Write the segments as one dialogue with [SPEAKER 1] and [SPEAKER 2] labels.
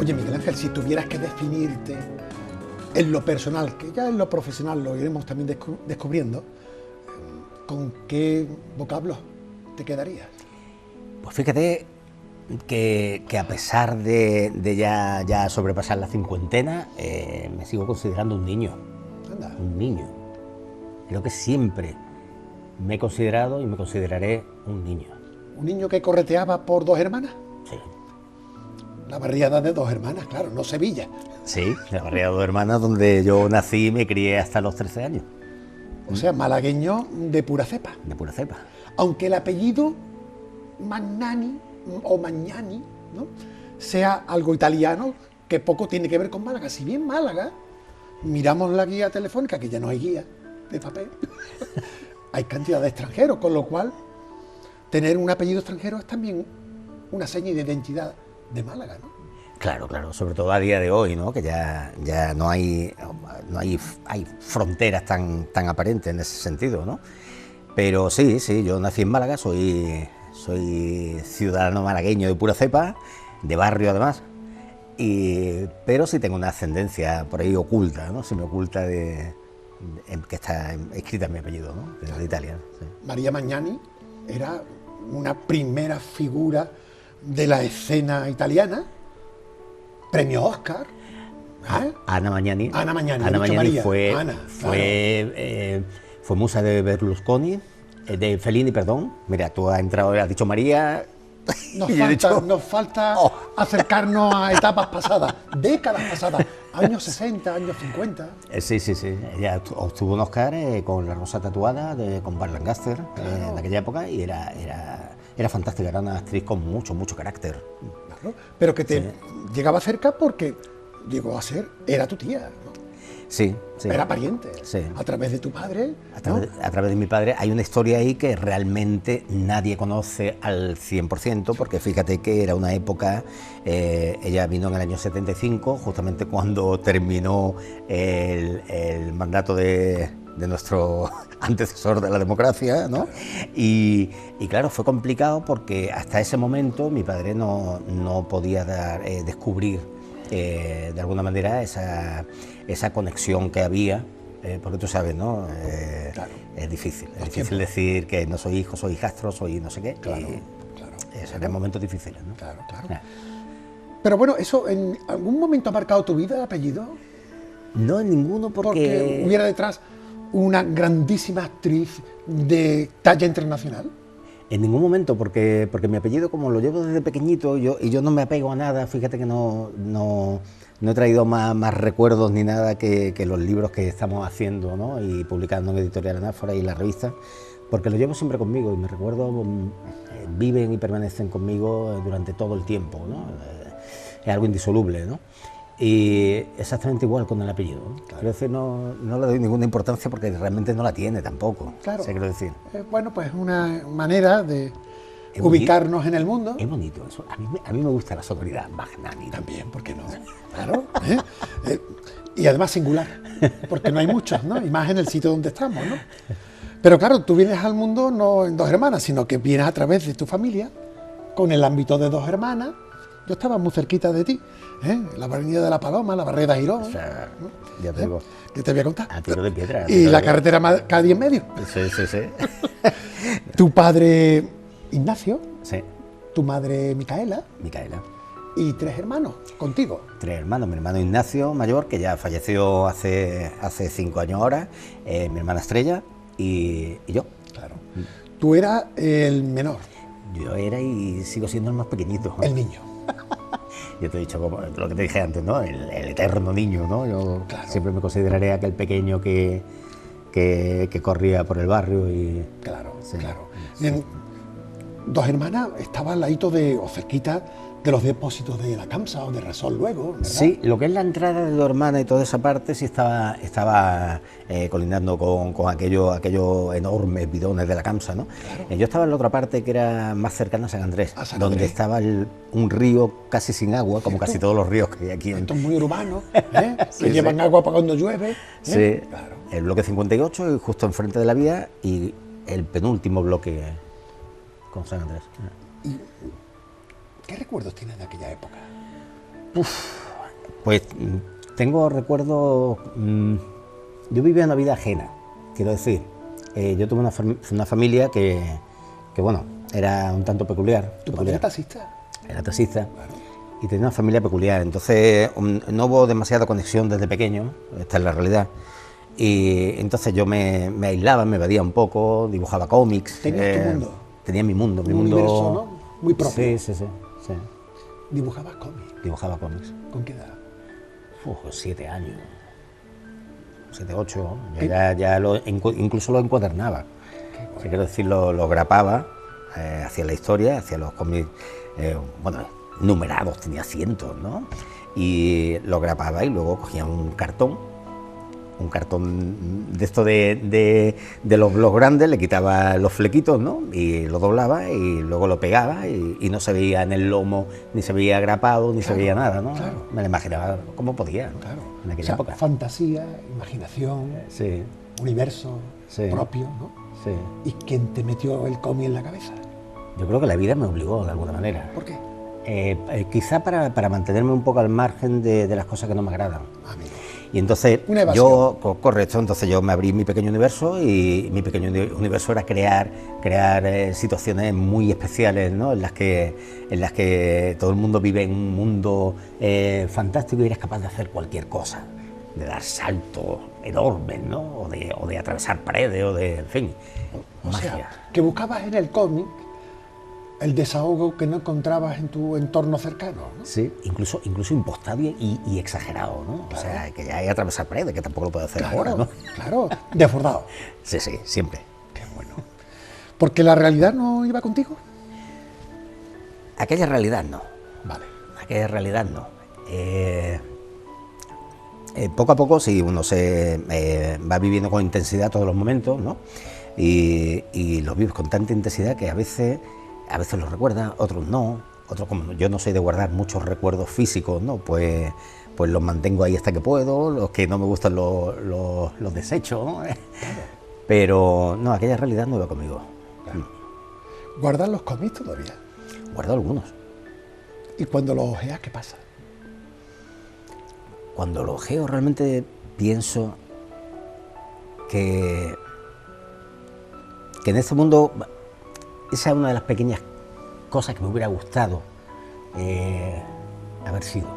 [SPEAKER 1] Oye, Miguel Ángel, si tuvieras que definirte en lo personal, que ya en lo profesional lo iremos también descubriendo, ¿con qué vocablos te quedarías?
[SPEAKER 2] Pues fíjate que a pesar de ya sobrepasar la cincuentena, me sigo considerando un niño.
[SPEAKER 1] Anda.
[SPEAKER 2] Un niño. Creo que siempre me he considerado y me consideraré un niño.
[SPEAKER 1] ¿Un niño que correteaba por dos hermanas?
[SPEAKER 2] Sí.
[SPEAKER 1] La barriada de dos hermanas, claro, no Sevilla.
[SPEAKER 2] Sí, la barriada de dos hermanas donde yo nací y me crié hasta los 13 años.
[SPEAKER 1] O sea, malagueño de pura cepa.
[SPEAKER 2] De pura cepa.
[SPEAKER 1] Aunque el apellido Magnani o Magnani, ¿no?, sea algo italiano, que poco tiene que ver con Málaga. Si bien Málaga, miramos la guía telefónica, que ya no hay guía de papel, hay cantidad de extranjeros, con lo cual tener un apellido extranjero es también una seña de identidad de Málaga, ¿no?
[SPEAKER 2] Claro, claro, sobre todo a día de hoy, ¿no? Que ya no hay fronteras tan aparentes en ese sentido, ¿no? Pero sí, yo nací en Málaga, soy ciudadano malagueño de pura cepa, de barrio además, pero sí tengo una ascendencia por ahí oculta, ¿no? Se me oculta que está escrita en mi apellido, ¿no? De Italia. Sí.
[SPEAKER 1] María Magnani era una primera figura de la escena italiana, premio Oscar.
[SPEAKER 2] Ana Magnani.
[SPEAKER 1] Ana Magnani,
[SPEAKER 2] Ana Magnani
[SPEAKER 1] María.
[SPEAKER 2] fue musa de Berlusconi, de Fellini, perdón. Mira, tú has entrado, has dicho María.
[SPEAKER 1] Nos falta acercarnos a etapas pasadas, décadas pasadas, años 60, años 50.
[SPEAKER 2] Sí. Ella obtuvo un Oscar con La rosa tatuada, con Burt Lancaster, claro, en aquella época, y era fantástica, era una actriz con mucho carácter.
[SPEAKER 1] Claro, pero que te llegaba cerca porque llegó a ser, era tu tía, ¿no?
[SPEAKER 2] Sí.
[SPEAKER 1] Era pariente.
[SPEAKER 2] Sí.
[SPEAKER 1] A través de tu padre.
[SPEAKER 2] A través de mi padre. Hay una historia ahí que realmente nadie conoce al 100%, porque fíjate que era una época, ella vino en el año 75, justamente cuando terminó el mandato de nuestro antecesor de la democracia, ¿no? Y claro, fue complicado porque hasta ese momento mi padre no podía descubrir de alguna manera esa conexión que había, porque tú sabes, ¿no?
[SPEAKER 1] Claro.
[SPEAKER 2] Es difícil decir que no soy hijo, soy hijastro, soy no sé qué.
[SPEAKER 1] Claro.
[SPEAKER 2] Eran momentos difíciles, ¿no?
[SPEAKER 1] Claro. Pero bueno, ¿eso en algún momento ha marcado tu vida, el apellido?
[SPEAKER 2] No, en ninguno,
[SPEAKER 1] Porque hubiera detrás una grandísima actriz de talla internacional.
[SPEAKER 2] En ningún momento, porque mi apellido, como lo llevo desde pequeñito, yo no me apego a nada. Fíjate que no he traído más recuerdos ni nada que los libros que estamos haciendo, ¿no? Y publicando en Editorial Anáfora y la revista, porque los llevo siempre conmigo y mis recuerdos viven y permanecen conmigo durante todo el tiempo, ¿no? Es algo indisoluble, ¿no? Y exactamente igual con el apellido, ¿no? Claro. Quiero decir, no le doy ninguna importancia porque realmente no la tiene tampoco.
[SPEAKER 1] Claro.
[SPEAKER 2] Quiero decir.
[SPEAKER 1] Bueno, pues es una manera de
[SPEAKER 2] Es
[SPEAKER 1] ubicarnos
[SPEAKER 2] bonito.
[SPEAKER 1] en el mundo.
[SPEAKER 2] Es bonito eso. A mí me gusta la sonoridad Magnani.
[SPEAKER 1] También, ¿por qué no? Claro. Y además singular, porque no hay muchos, ¿no? Y más en el sitio donde estamos, ¿no? Pero claro, tú vienes al mundo no en dos hermanas, sino que vienes a través de tu familia, con el ámbito de dos hermanas. Yo estaba muy cerquita de ti, la avenida de la Paloma, la Barrera Girón.
[SPEAKER 2] O sea, ya te digo.
[SPEAKER 1] ¿Qué te voy a contar?
[SPEAKER 2] A tiro de piedra.
[SPEAKER 1] Y la carretera Cádiz en medio.
[SPEAKER 2] Sí.
[SPEAKER 1] Tu padre Ignacio,
[SPEAKER 2] Sí,
[SPEAKER 1] tu madre Micaela
[SPEAKER 2] Micaela.
[SPEAKER 1] y tres hermanos contigo.
[SPEAKER 2] 3 hermanos. Mi hermano Ignacio, mayor, que ya falleció hace 5 años ahora. Mi hermana Estrella y yo.
[SPEAKER 1] Claro. Tú eras el menor,
[SPEAKER 2] Yo era y sigo siendo el más pequeñito.
[SPEAKER 1] el niño.
[SPEAKER 2] Yo te he dicho como lo que te dije antes, ¿no? El eterno niño, ¿no? Yo
[SPEAKER 1] Claro.
[SPEAKER 2] siempre me consideraré aquel pequeño que corría por el barrio y...
[SPEAKER 1] Claro.
[SPEAKER 2] Sí.
[SPEAKER 1] Dos hermanas estaban al ladito de, o cerquita de los depósitos de la Camsa o de Resol luego, ¿verdad?
[SPEAKER 2] Sí, lo que es la entrada de tu hermana y toda esa parte sí estaba colindando con aquellos enormes bidones de la Camsa, ¿no?
[SPEAKER 1] Claro.
[SPEAKER 2] Yo estaba en la otra parte que era más cercana a San Andrés,
[SPEAKER 1] A San
[SPEAKER 2] donde
[SPEAKER 1] Andrés.
[SPEAKER 2] estaba un río casi sin agua, como
[SPEAKER 1] ¿Cierto?
[SPEAKER 2] casi todos los ríos que hay aquí.
[SPEAKER 1] Esto es muy urbano,
[SPEAKER 2] Sí,
[SPEAKER 1] que llevan agua para cuando llueve.
[SPEAKER 2] Sí,
[SPEAKER 1] Claro.
[SPEAKER 2] el bloque 58 y justo enfrente de la vía y el penúltimo bloque con San Andrés.
[SPEAKER 1] ¿Qué recuerdos tienes de aquella época?
[SPEAKER 2] Pues tengo recuerdos. Yo vivía una vida ajena, quiero decir. Yo tuve una familia que, bueno, era un tanto peculiar.
[SPEAKER 1] ¿Tu padre era taxista?
[SPEAKER 2] Era taxista.
[SPEAKER 1] Claro.
[SPEAKER 2] Y tenía una familia peculiar. Entonces no hubo demasiada conexión desde pequeño, esta es la realidad. Y entonces yo me aislaba, me evadía un poco, dibujaba cómics.
[SPEAKER 1] ¿Tenías tu mundo?
[SPEAKER 2] Tenía mi mundo.
[SPEAKER 1] Un universo, ¿no? Muy propio.
[SPEAKER 2] Sí.
[SPEAKER 1] ¿Dibujabas cómics?
[SPEAKER 2] Dibujaba cómics.
[SPEAKER 1] ¿Con qué edad?
[SPEAKER 2] 7 años. 7, 8. Yo ya incluso lo encuadernaba. Sí, quiero decir, lo grapaba, hacía la historia, hacía los cómics, bueno, numerados, tenía cientos, ¿no? Y lo grapaba y luego cogía un cartón de esto de los blogs grandes, le quitaba los flequitos, ¿no? Y lo doblaba y luego lo pegaba y no se veía en el lomo, ni se veía grapado, ni se veía nada, ¿no?
[SPEAKER 1] Claro.
[SPEAKER 2] Me lo imaginaba como podía, ¿no?
[SPEAKER 1] Claro.
[SPEAKER 2] En aquella época.
[SPEAKER 1] Fantasía, imaginación,
[SPEAKER 2] Sí,
[SPEAKER 1] universo
[SPEAKER 2] Sí.
[SPEAKER 1] propio, ¿no?
[SPEAKER 2] sí.
[SPEAKER 1] ¿Y quién te metió el cómic en la cabeza?
[SPEAKER 2] Yo creo que la vida me obligó de alguna manera.
[SPEAKER 1] ¿Por qué?
[SPEAKER 2] Quizá para mantenerme un poco al margen de las cosas que no me agradan.
[SPEAKER 1] Amigo.
[SPEAKER 2] Y entonces
[SPEAKER 1] Una evasión.
[SPEAKER 2] correcto, entonces yo me abrí mi pequeño universo y mi pequeño universo era crear situaciones muy especiales, ¿no? en las que todo el mundo vive en un mundo fantástico y eres capaz de hacer cualquier cosa, de dar saltos enormes, ¿no? o de atravesar paredes, o de, en fin,
[SPEAKER 1] O
[SPEAKER 2] magia.
[SPEAKER 1] sea, que buscabas en el cómic el desahogo que no encontrabas en tu entorno cercano, ¿no?
[SPEAKER 2] Sí, incluso impostado y exagerado, ¿no?
[SPEAKER 1] Claro.
[SPEAKER 2] O sea, que ya hay atravesar paredes, que tampoco lo puedo hacer ahora, ¿no?
[SPEAKER 1] Claro, desbordado.
[SPEAKER 2] Sí, siempre.
[SPEAKER 1] Qué bueno. Porque la realidad no iba contigo.
[SPEAKER 2] Aquella realidad no,
[SPEAKER 1] Vale.
[SPEAKER 2] aquella realidad no. Poco a poco, sí, uno se va viviendo con intensidad todos los momentos, ¿no? Y los vives con tanta intensidad que a veces los recuerdas, otros no. Otros, como yo no soy de guardar muchos recuerdos físicos, ¿no? Pues los mantengo ahí hasta que puedo, los que no me gustan los desecho, ¿no? Pero no, aquella realidad no iba conmigo.
[SPEAKER 1] Claro. ¿Guardas los cómics todavía?
[SPEAKER 2] Guardo algunos.
[SPEAKER 1] ¿Y cuando los ojeas, qué pasa?
[SPEAKER 2] Cuando lo ojeo realmente pienso que en este mundo, esa es una de las pequeñas cosas que me hubiera gustado haber sido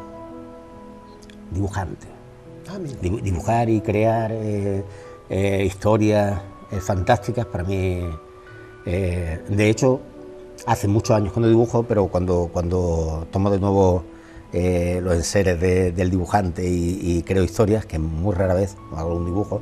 [SPEAKER 2] dibujante.
[SPEAKER 1] Amigo.
[SPEAKER 2] Dibujar y crear historias fantásticas para mí. De hecho, hace muchos años que no dibujo, pero cuando tomo de nuevo los enseres del dibujante y creo historias, que muy rara vez hago un dibujo,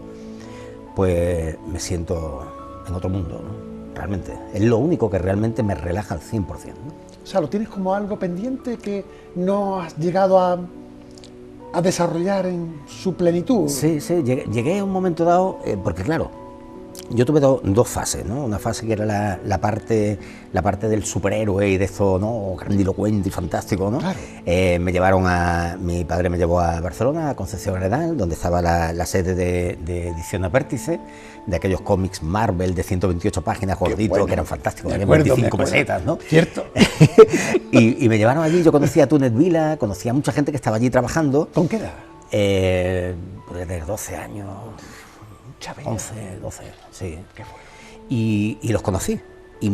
[SPEAKER 2] pues me siento en otro mundo, ¿no? Realmente, es lo único que realmente me relaja al 100%, ¿no?
[SPEAKER 1] O sea, lo tienes como algo pendiente que no has llegado a desarrollar en su plenitud.
[SPEAKER 2] Sí, llegué a un momento dado, porque claro, yo tuve dos fases, ¿no? Una fase que era la parte del superhéroe y de esto, ¿no? Grandilocuente y fantástico, ¿no?
[SPEAKER 1] Claro.
[SPEAKER 2] Mi padre me llevó a Barcelona, a Concepción Arenal, donde estaba la sede de Edición Apértice, de aquellos cómics Marvel de 128 páginas gorditos,
[SPEAKER 1] bueno.
[SPEAKER 2] que eran fantásticos,
[SPEAKER 1] Me
[SPEAKER 2] de
[SPEAKER 1] acuerdo,
[SPEAKER 2] 25
[SPEAKER 1] me acuerdo.
[SPEAKER 2] pesetas, ¿no?
[SPEAKER 1] Cierto.
[SPEAKER 2] y me llevaron allí, yo conocía a Túnez Vila, conocía a mucha gente que estaba allí trabajando.
[SPEAKER 1] ¿Con qué edad?
[SPEAKER 2] Podría tener 12 años,
[SPEAKER 1] Chávez.
[SPEAKER 2] 11, 12, sí.
[SPEAKER 1] Qué bueno.
[SPEAKER 2] Y los conocí. Y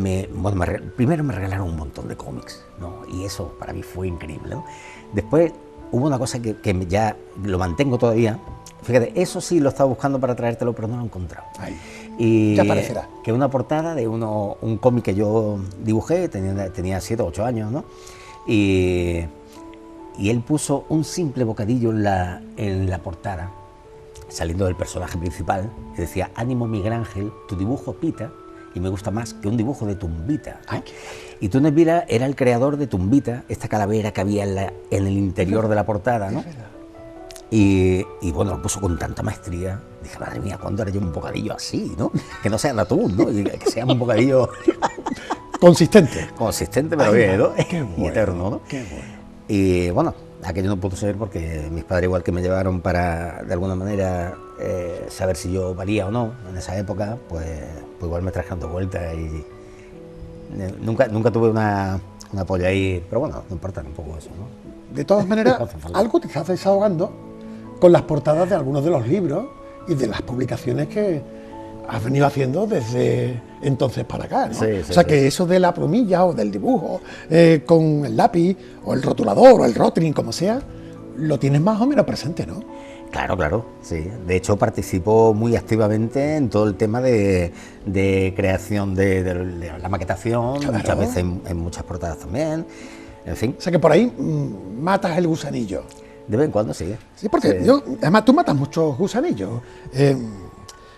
[SPEAKER 2] primero me regalaron un montón de cómics, ¿no? Y eso para mí fue increíble, ¿no? Después hubo una cosa que ya lo mantengo todavía. Fíjate, eso sí lo estaba buscando para traértelo, pero no lo he encontrado.
[SPEAKER 1] Ahí.
[SPEAKER 2] Y
[SPEAKER 1] Ya aparecerá.
[SPEAKER 2] que una portada de un cómic que yo dibujé, tenía 7 o 8 años, ¿no? Y él puso un simple bocadillo en la portada, saliendo del personaje principal, que decía: ánimo Miguel Ángel, tu dibujo pita y me gusta más que un dibujo de Tumbita, ¿no?
[SPEAKER 1] Ay, qué
[SPEAKER 2] Y Túnez Vila era el creador de Tumbita, esta calavera que había en el interior de la portada, ¿no?
[SPEAKER 1] Es verdad.
[SPEAKER 2] Y bueno, lo puso con tanta maestría. Dije, madre mía, ¿cuándo haré yo un bocadillo así, no? Que no sea de atún, ¿no? Y que sea un bocadillo
[SPEAKER 1] Consistente.
[SPEAKER 2] consistente, pero
[SPEAKER 1] Ay,
[SPEAKER 2] bien, ¿no?
[SPEAKER 1] qué
[SPEAKER 2] Y
[SPEAKER 1] bueno,
[SPEAKER 2] eterno, ¿no?
[SPEAKER 1] Qué bueno.
[SPEAKER 2] Y bueno, aquello no pudo ser porque mis padres, igual que me llevaron para, de alguna manera, saber si yo valía o no en esa época, pues igual me trajeron de vuelta y nunca tuve una polla ahí, pero bueno, no importa tampoco eso, ¿no?
[SPEAKER 1] De todas maneras,
[SPEAKER 2] No hace falta.
[SPEAKER 1] algo te estás desahogando con las portadas de algunos de los libros y de las publicaciones que has venido haciendo desde entonces para acá, ¿no?
[SPEAKER 2] Sí,
[SPEAKER 1] O sea, que eso de la plumilla o del dibujo con el lápiz o el rotulador o el rotring, como sea, lo tienes más o menos presente, ¿no?
[SPEAKER 2] Claro, claro, sí. De hecho, participo muy activamente en todo el tema de creación de la maquetación,
[SPEAKER 1] Claro.
[SPEAKER 2] muchas veces en muchas portadas también, en fin,
[SPEAKER 1] O sea, que por ahí matas el gusanillo.
[SPEAKER 2] de vez en cuando sí.
[SPEAKER 1] Sí, porque
[SPEAKER 2] Sí.
[SPEAKER 1] yo, además tú matas muchos gusanillos.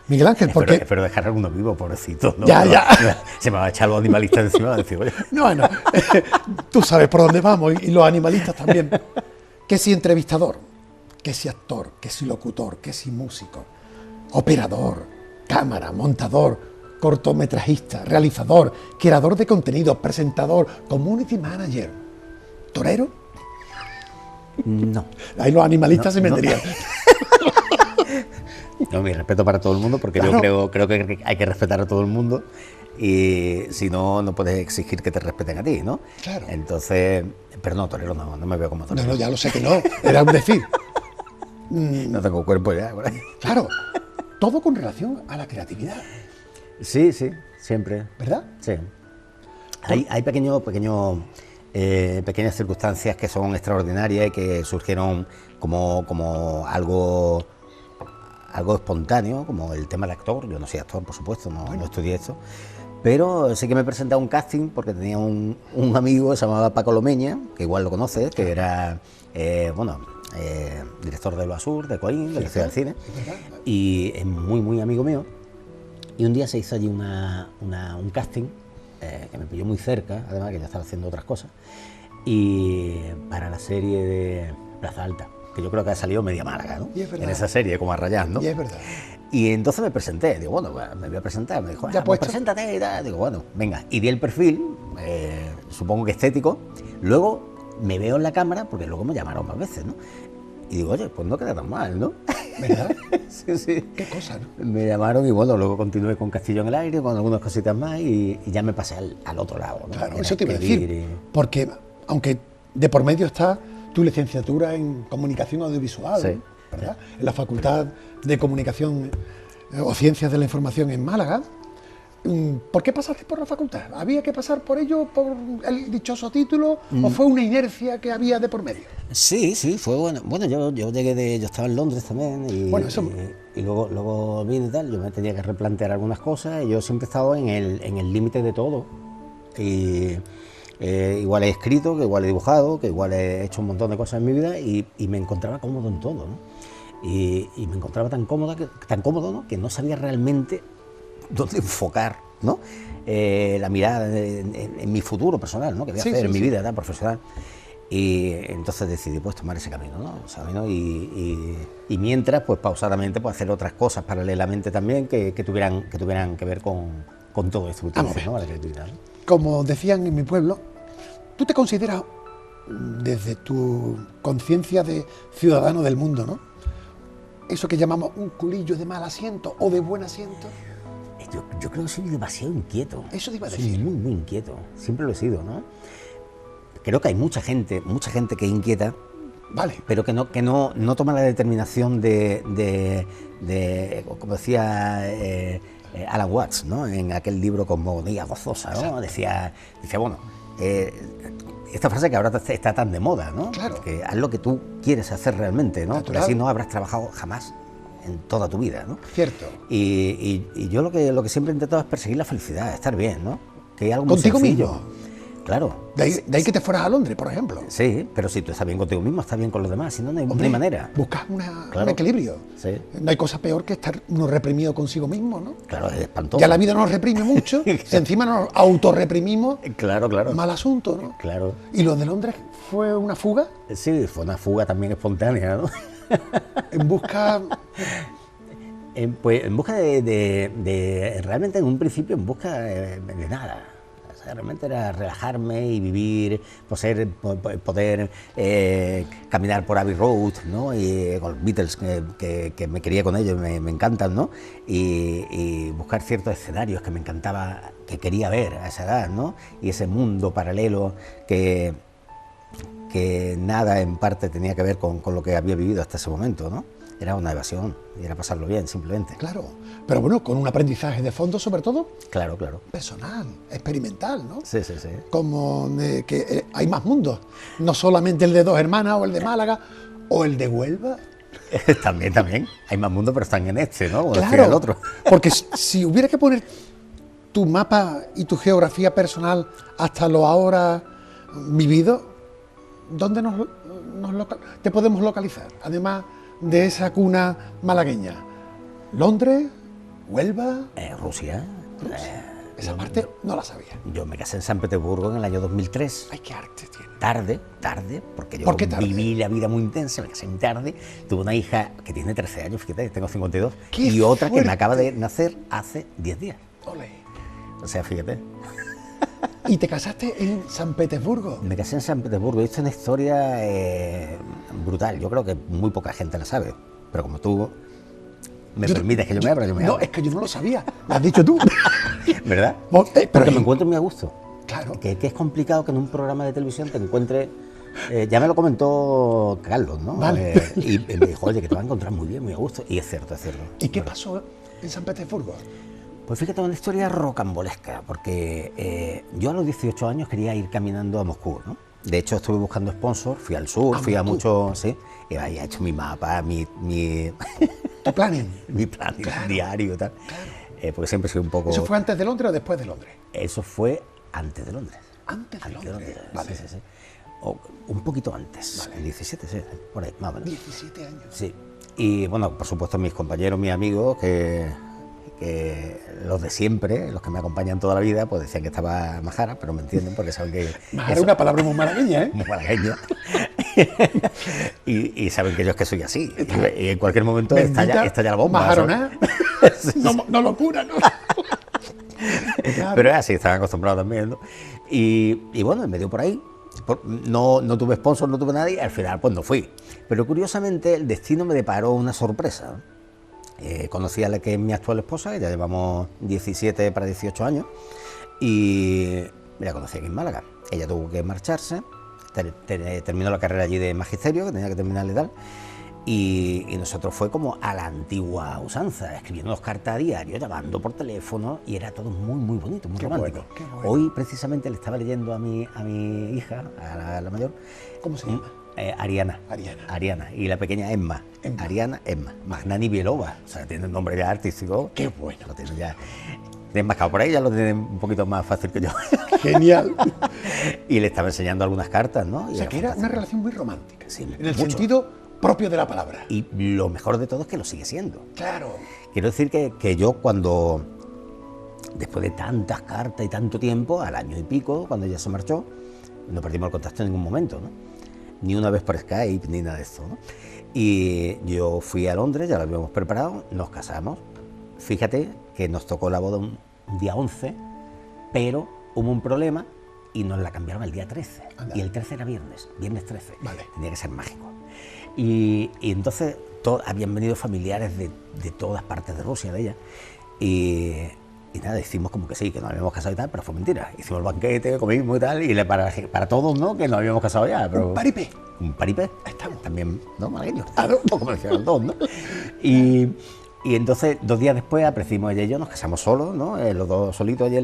[SPEAKER 1] Miguel Ángel, porque...
[SPEAKER 2] Espero dejar alguno vivo, pobrecito, ¿no?
[SPEAKER 1] Ya, ya.
[SPEAKER 2] Se me va a echar los animalistas encima, va a decir, oye,
[SPEAKER 1] No, bueno, tú sabes por dónde vamos y los animalistas también. Que si entrevistador, que si actor, que si locutor, que si músico, operador, cámara, montador, cortometrajista, realizador, creador de contenido, presentador, community manager, torero.
[SPEAKER 2] no.
[SPEAKER 1] Ahí los animalistas se
[SPEAKER 2] No.
[SPEAKER 1] meterían.
[SPEAKER 2] No, mi respeto para todo el mundo, porque
[SPEAKER 1] Claro.
[SPEAKER 2] yo creo que hay que respetar a todo el mundo y si no, no puedes exigir que te respeten a ti, ¿no?
[SPEAKER 1] Claro.
[SPEAKER 2] Entonces, pero no, torero no me veo como
[SPEAKER 1] No,
[SPEAKER 2] torero.
[SPEAKER 1] no, ya lo sé que no, era un decir.
[SPEAKER 2] No tengo cuerpo ya. por ahí.
[SPEAKER 1] Claro, todo con relación a la creatividad,
[SPEAKER 2] Sí, sí, siempre.
[SPEAKER 1] ¿verdad?
[SPEAKER 2] Sí. Hay pequeñas circunstancias que son extraordinarias y que surgieron como algo espontáneo, como el tema de actor. Yo no soy actor, por supuesto, no estudié esto. Pero sí que me presenté a un casting porque tenía un amigo que se llamaba Paco Lomeña, que igual lo conoces, que era, director de Lo Asur, de Coín, de la Ciudad del Cine, y es muy amigo mío. Y un día se hizo allí un casting que me pilló muy cerca, además que yo estaba haciendo otras cosas, y para la serie de Plaza Alta, que yo creo que ha salido media Málaga, ¿no?
[SPEAKER 1] Y es verdad.
[SPEAKER 2] En esa serie, como a rayar, ¿no?
[SPEAKER 1] Y es verdad.
[SPEAKER 2] Y entonces me presenté, digo, bueno, me voy a presentar, me dijo,
[SPEAKER 1] ¿Ya
[SPEAKER 2] pues
[SPEAKER 1] puesto?
[SPEAKER 2] preséntate y tal, digo, bueno, venga, y di el perfil, supongo que estético, luego me veo en la cámara, porque luego me llamaron más veces, ¿no? Y digo, oye, pues no queda tan mal, ¿no?
[SPEAKER 1] ¿Verdad?
[SPEAKER 2] Sí, sí.
[SPEAKER 1] Qué cosa, ¿no?
[SPEAKER 2] Me llamaron y bueno, luego continué con Castillo en el Aire, con algunas cositas más y ya me pasé al otro lado, ¿no?
[SPEAKER 1] Claro,
[SPEAKER 2] Era
[SPEAKER 1] eso te iba a
[SPEAKER 2] escribir
[SPEAKER 1] decir. Porque, aunque de por medio está tu licenciatura en comunicación audiovisual,
[SPEAKER 2] Sí.
[SPEAKER 1] ¿verdad? En la Facultad de Comunicación o Ciencias de la Información en Málaga. ¿Por qué pasaste por la facultad? ¿Había que pasar por ello, por el dichoso título, o fue una inercia que había de por medio?
[SPEAKER 2] Sí, fue bueno. Bueno, yo llegué yo estaba en Londres también y,
[SPEAKER 1] Bueno, eso-
[SPEAKER 2] y luego vine y tal, yo me tenía que replantear algunas cosas y yo siempre he estado en el límite de todo. Y igual he escrito, que igual he dibujado, que igual he hecho un montón de cosas en mi vida y me encontraba cómodo en todo, ¿no? Y me encontraba tan cómodo, ¿no? Que no sabía realmente dónde enfocar, ¿no? La mirada en mi futuro personal, ¿no? Que voy a
[SPEAKER 1] Sí,
[SPEAKER 2] hacer
[SPEAKER 1] sí,
[SPEAKER 2] en mi
[SPEAKER 1] sí.
[SPEAKER 2] vida, ¿no? Profesional. Y entonces decidí pues tomar ese camino, ¿no? ¿Sabes, no? Y mientras, pues pausadamente, pues hacer otras cosas paralelamente también que tuvieran que ver con todo esto que tú
[SPEAKER 1] Vamos
[SPEAKER 2] dices,
[SPEAKER 1] a
[SPEAKER 2] ¿no? La creatividad, ¿no?
[SPEAKER 1] Como decían en mi pueblo, tú te consideras, desde tu conciencia de ciudadano del mundo, ¿no? Eso que llamamos un culillo de mal asiento o de buen asiento.
[SPEAKER 2] Yo creo que soy demasiado inquieto.
[SPEAKER 1] Eso te iba a
[SPEAKER 2] Soy
[SPEAKER 1] decir.
[SPEAKER 2] muy inquieto. Siempre lo he sido, ¿no? Creo que hay mucha gente que es inquieta,
[SPEAKER 1] Vale.
[SPEAKER 2] pero que no toma la determinación de como decía Alan Watts, ¿no? En aquel libro Cosmogonía Gozosa, ¿no? Decía, bueno, esta frase que ahora está tan de moda, ¿no?
[SPEAKER 1] Claro.
[SPEAKER 2] Que haz lo que tú quieres hacer realmente, ¿no? Porque
[SPEAKER 1] Natural.
[SPEAKER 2] así no habrás trabajado jamás en toda tu vida, ¿no?
[SPEAKER 1] Cierto.
[SPEAKER 2] Y yo lo que siempre he intentado es perseguir la felicidad, estar bien, ¿no? Que es algo
[SPEAKER 1] Contigo
[SPEAKER 2] muy sencillo.
[SPEAKER 1] mismo.
[SPEAKER 2] Claro.
[SPEAKER 1] De ahí que te fueras a Londres, por ejemplo.
[SPEAKER 2] Sí, pero si tú estás bien contigo mismo, estás bien con los demás, si no, no hay
[SPEAKER 1] Hombre,
[SPEAKER 2] manera.
[SPEAKER 1] Buscas un
[SPEAKER 2] Claro.
[SPEAKER 1] equilibrio.
[SPEAKER 2] Sí.
[SPEAKER 1] No hay cosa peor que estar uno reprimido consigo mismo, ¿no?
[SPEAKER 2] Claro, es espantoso.
[SPEAKER 1] Ya la vida nos reprime mucho, si encima nos autorreprimimos,
[SPEAKER 2] Claro.
[SPEAKER 1] mal asunto, ¿no?
[SPEAKER 2] Claro.
[SPEAKER 1] ¿Y lo de Londres fue una fuga?
[SPEAKER 2] Sí, fue una fuga también espontánea, ¿no?
[SPEAKER 1] En busca...
[SPEAKER 2] Pues en busca realmente en un principio en busca de nada, O sea, realmente era relajarme y vivir, poder caminar por Abbey Road, ¿no? Y con los Beatles, que me crié con ellos, me encantan, ¿no? Y buscar ciertos escenarios que me encantaba, que quería ver a esa edad, ¿no? Y ese mundo paralelo que nada en parte tenía que ver con lo que había vivido hasta ese momento, ¿no? Era una evasión, y era pasarlo bien, simplemente.
[SPEAKER 1] Claro, pero bueno, con un aprendizaje de fondo, sobre todo,
[SPEAKER 2] Claro, claro.
[SPEAKER 1] personal, experimental, ¿no?
[SPEAKER 2] Sí, sí, sí.
[SPEAKER 1] Como que hay más mundos, no solamente el de Dos Hermanas o el de Málaga o el de Huelva.
[SPEAKER 2] También. Hay más mundos, pero están en este, ¿no? Como decía
[SPEAKER 1] Claro,
[SPEAKER 2] el otro.
[SPEAKER 1] porque si hubiera que poner tu mapa y tu geografía personal hasta lo ahora vivido, ¿dónde te podemos localizar? Además de esa cuna malagueña. ¿Londres? ¿Huelva?
[SPEAKER 2] Rusia.
[SPEAKER 1] Esa parte no la sabía.
[SPEAKER 2] Yo me casé en San Petersburgo en el año 2003.
[SPEAKER 1] Ay, qué arte tiene.
[SPEAKER 2] Tarde, porque yo
[SPEAKER 1] ¿Por qué tarde?
[SPEAKER 2] viví la vida muy intensa, me casé muy tarde. Tuve una hija que tiene 13 años, fíjate, tengo 52.
[SPEAKER 1] ¡Qué
[SPEAKER 2] Y otra que
[SPEAKER 1] fuerte!
[SPEAKER 2] me acaba de nacer hace 10 días.
[SPEAKER 1] Ole.
[SPEAKER 2] O sea, fíjate.
[SPEAKER 1] ¿Y te casaste en San Petersburgo?
[SPEAKER 2] Me casé en San Petersburgo. Esto es una historia brutal. Yo creo que muy poca gente la sabe. Pero como tú me permites que yo me abra, yo me abro.
[SPEAKER 1] No, es que yo no lo sabía. Lo has dicho tú.
[SPEAKER 2] ¿Verdad?
[SPEAKER 1] Pero
[SPEAKER 2] Porque me encuentro muy a gusto.
[SPEAKER 1] Claro.
[SPEAKER 2] Que es complicado que en un programa de televisión te encuentres... ya me lo comentó Carlos, ¿no?
[SPEAKER 1] Vale.
[SPEAKER 2] Y me dijo, oye, que te va a encontrar muy bien, muy a gusto. Y es cierto, es cierto.
[SPEAKER 1] ¿Y qué pasó en San Petersburgo?
[SPEAKER 2] Pues fíjate, una historia rocambolesca, porque yo a los 18 años quería ir caminando a Moscú, ¿no? De hecho, estuve buscando sponsor, fui al sur, fui a muchos, sí, y había hecho mi mapa, mi
[SPEAKER 1] ¿Tu planning?
[SPEAKER 2] mi plan diario y tal, porque siempre soy un poco...
[SPEAKER 1] ¿Eso fue antes de Londres o después de Londres?
[SPEAKER 2] Eso fue antes de Londres.
[SPEAKER 1] Antes de Londres. Vale.
[SPEAKER 2] Sí. O un poquito antes,
[SPEAKER 1] Vale.
[SPEAKER 2] el 17, sí, por ahí, más o menos.
[SPEAKER 1] 17 años.
[SPEAKER 2] Sí, y bueno, por supuesto mis compañeros, mis amigos, que los de siempre, los que me acompañan toda la vida, pues decían que estaba majara, pero me entienden porque saben que...
[SPEAKER 1] Majara es una palabra muy malagueña, ¿eh?
[SPEAKER 2] Muy malagueña. y saben que yo es que soy así. Y en cualquier momento estalla la bomba.
[SPEAKER 1] Majaroná.
[SPEAKER 2] Sí.
[SPEAKER 1] No locura, ¿no? Claro.
[SPEAKER 2] Pero es así, están acostumbrados también, ¿no? Y bueno, me dio por ahí. No tuve sponsor, no tuve nadie, y al final pues no fui. Pero curiosamente el destino me deparó una sorpresa. Conocí a la que es mi actual esposa, que ya llevamos 17 para 18 años, y la conocí aquí en Málaga. Ella tuvo que marcharse, terminó la carrera allí de magisterio, que tenía que terminar y tal, y nosotros fue como a la antigua usanza, escribiéndonos cartas a diario, llamando por teléfono, y era todo muy, muy bonito, muy romántico.
[SPEAKER 1] Qué bueno.
[SPEAKER 2] Hoy precisamente le estaba leyendo a mi hija, a la mayor.
[SPEAKER 1] ¿Cómo se llama?
[SPEAKER 2] Ariana.
[SPEAKER 1] Ariana.
[SPEAKER 2] Y la pequeña Emma. Ariana, Emma. Magnani Bielova. O sea, tiene un nombre ya artístico.
[SPEAKER 1] Qué bueno.
[SPEAKER 2] Lo tiene ya enmascado por ahí, ya lo tiene un poquito más fácil que yo.
[SPEAKER 1] Genial.
[SPEAKER 2] Y le estaba enseñando algunas cartas, ¿no?
[SPEAKER 1] O sea, que era una relación muy romántica.
[SPEAKER 2] Sí,
[SPEAKER 1] en el
[SPEAKER 2] mucho.
[SPEAKER 1] sentido propio de la palabra.
[SPEAKER 2] Y lo mejor de todo es que lo sigue siendo.
[SPEAKER 1] Claro.
[SPEAKER 2] Quiero decir que yo cuando, después de tantas cartas y tanto tiempo, al año y pico, cuando ella se marchó, no perdimos el contacto en ningún momento, ¿no? Ni una vez por Skype, ni nada de esto, ¿no? Y yo fui a Londres, ya lo habíamos preparado, nos casamos. Fíjate que nos tocó la boda un día 11, pero hubo un problema y nos la cambiaron el día 13.
[SPEAKER 1] Anda.
[SPEAKER 2] Y el 13 era viernes 13.
[SPEAKER 1] Vale.
[SPEAKER 2] Tenía que ser mágico. Y entonces habían venido familiares de todas partes de Rusia, de ella. Y nada, hicimos como que sí, que nos habíamos casado y tal, pero fue mentira. Hicimos el banquete, comimos y tal, y para todos, ¿no? Que nos habíamos casado ya. Pero,
[SPEAKER 1] Un paripé.
[SPEAKER 2] Un paripé.
[SPEAKER 1] Estamos.
[SPEAKER 2] También, ¿no? Malagueños.
[SPEAKER 1] Claro.
[SPEAKER 2] O como decían todos, ¿no? Y entonces, 2 días después, apreciamos ella y yo, nos casamos solos, ¿no? Los dos solitos allí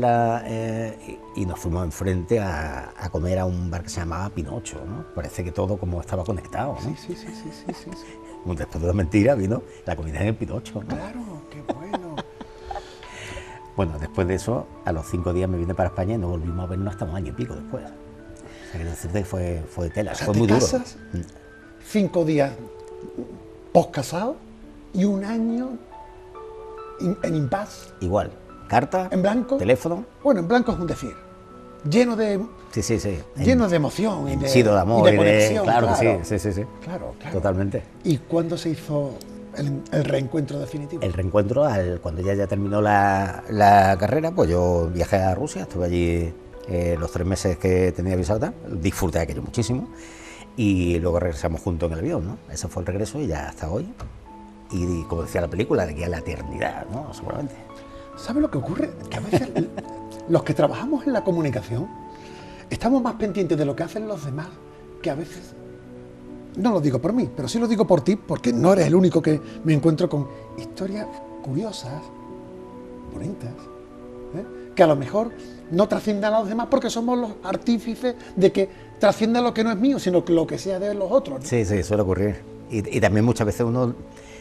[SPEAKER 2] y nos fuimos enfrente a comer a un bar que se llamaba Pinocho, ¿no? Parece que todo como estaba conectado, ¿no?
[SPEAKER 1] Sí.
[SPEAKER 2] Después de la mentira vino la comida en el Pinocho, ¿no?
[SPEAKER 1] Claro, qué bueno.
[SPEAKER 2] Bueno, después de eso, a los 5 días me vine para España y no volvimos a vernos hasta un año y pico después. O sea, que decirte que fue tela,
[SPEAKER 1] O sea,
[SPEAKER 2] fue
[SPEAKER 1] te
[SPEAKER 2] muy duro.
[SPEAKER 1] casas, 5 días post-casado y un año en impasse,
[SPEAKER 2] Igual, carta,
[SPEAKER 1] en blanco.
[SPEAKER 2] teléfono.
[SPEAKER 1] Bueno, en blanco es un decir. Lleno de
[SPEAKER 2] Sí.
[SPEAKER 1] lleno de emoción y de,
[SPEAKER 2] Henchido de amor
[SPEAKER 1] y de conexión.
[SPEAKER 2] claro
[SPEAKER 1] claro.
[SPEAKER 2] que sí.
[SPEAKER 1] Claro.
[SPEAKER 2] Totalmente.
[SPEAKER 1] ¿Y cuándo se hizo el reencuentro definitivo?
[SPEAKER 2] El reencuentro, cuando ella ya terminó la carrera, pues yo viajé a Rusia, estuve allí los 3 meses que tenía visada, disfruté de aquello muchísimo, y luego regresamos juntos en el avión, ¿no? Ese fue el regreso y ya hasta hoy. Y como decía la película, de aquí a la eternidad, ¿no? Seguramente.
[SPEAKER 1] ¿Sabes lo que ocurre? Que a veces los que trabajamos en la comunicación estamos más pendientes de lo que hacen los demás, que a veces, no lo digo por mí, pero sí lo digo por ti, porque no eres el único que me encuentro con historias curiosas, bonitas, que a lo mejor no trascienden a los demás porque somos los artífices de que trascienda lo que no es mío, sino que lo que sea de los otros, ¿no?
[SPEAKER 2] Sí, sí, suele ocurrir. Y también muchas veces uno...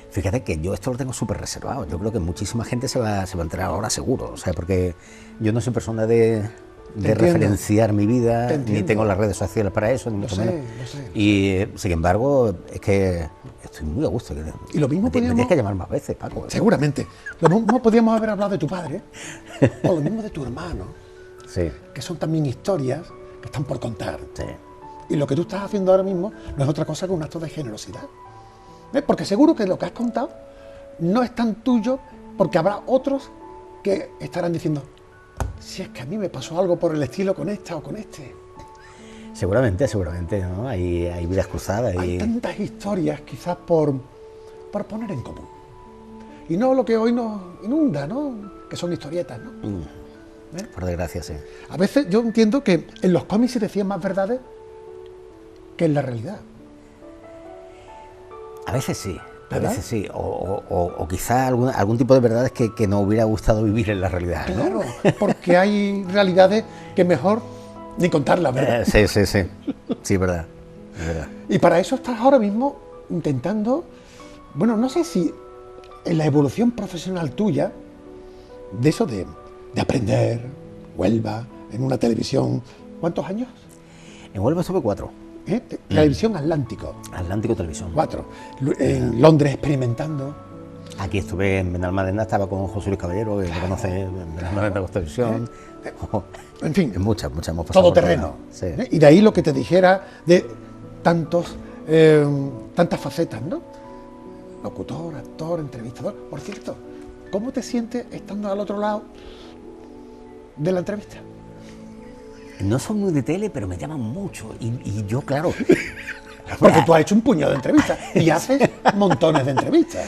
[SPEAKER 2] Fíjate que yo esto lo tengo súper reservado. Yo creo que muchísima gente se va a enterar ahora seguro. O sea, porque yo no soy persona de referenciar mi vida, ni tengo las redes sociales para eso, ni mucho menos.
[SPEAKER 1] Lo sé.
[SPEAKER 2] Y sin embargo, es que estoy muy a gusto.
[SPEAKER 1] Y lo mismo
[SPEAKER 2] me tienes que llamar más veces, Paco.
[SPEAKER 1] Seguramente. Lo mismo podríamos haber hablado de tu padre, o lo mismo de tu hermano,
[SPEAKER 2] Sí.
[SPEAKER 1] que son también historias que están por contar.
[SPEAKER 2] Sí.
[SPEAKER 1] Y lo que tú estás haciendo ahora mismo no es otra cosa que un acto de generosidad. Porque seguro que lo que has contado no es tan tuyo, porque habrá otros que estarán diciendo, si es que a mí me pasó algo por el estilo con esta o con este.
[SPEAKER 2] Seguramente, ¿no? Hay vidas cruzadas.
[SPEAKER 1] Hay tantas historias quizás por poner en común. Y no lo que hoy nos inunda, ¿no? Que son historietas, ¿no?
[SPEAKER 2] Por desgracia, sí.
[SPEAKER 1] A veces yo entiendo que en los cómics se decían más verdades que en la realidad.
[SPEAKER 2] A veces sí,
[SPEAKER 1] ¿verdad?
[SPEAKER 2] a veces sí. O quizá algún tipo de verdades que nos hubiera gustado vivir en la realidad, ¿no?
[SPEAKER 1] Claro, porque hay realidades que mejor ni contarlas, ¿verdad?
[SPEAKER 2] Sí. Sí, verdad. Es verdad.
[SPEAKER 1] Y para eso estás ahora mismo intentando, bueno, no sé si en la evolución profesional tuya, de eso de aprender, Huelva, en una televisión, ¿cuántos años?
[SPEAKER 2] En Huelva estuve 4.
[SPEAKER 1] Televisión Atlántico,
[SPEAKER 2] Atlántico Televisión.
[SPEAKER 1] 4. En Londres experimentando.
[SPEAKER 2] Aquí estuve en Benalmádena, estaba con José Luis Caballero, que lo conoce en Benalmádena Televisión.
[SPEAKER 1] En fin,
[SPEAKER 2] Muchas hemos pasado.
[SPEAKER 1] todo
[SPEAKER 2] por
[SPEAKER 1] terreno.
[SPEAKER 2] Sí.
[SPEAKER 1] Y de ahí lo que te dijera de tantas facetas, ¿no? Locutor, actor, entrevistador. Por cierto, ¿cómo te sientes estando al otro lado de la entrevista?
[SPEAKER 2] No soy muy de tele, pero me llaman mucho. Y yo, claro...
[SPEAKER 1] Porque tú has hecho un puñado de entrevistas y haces montones de entrevistas.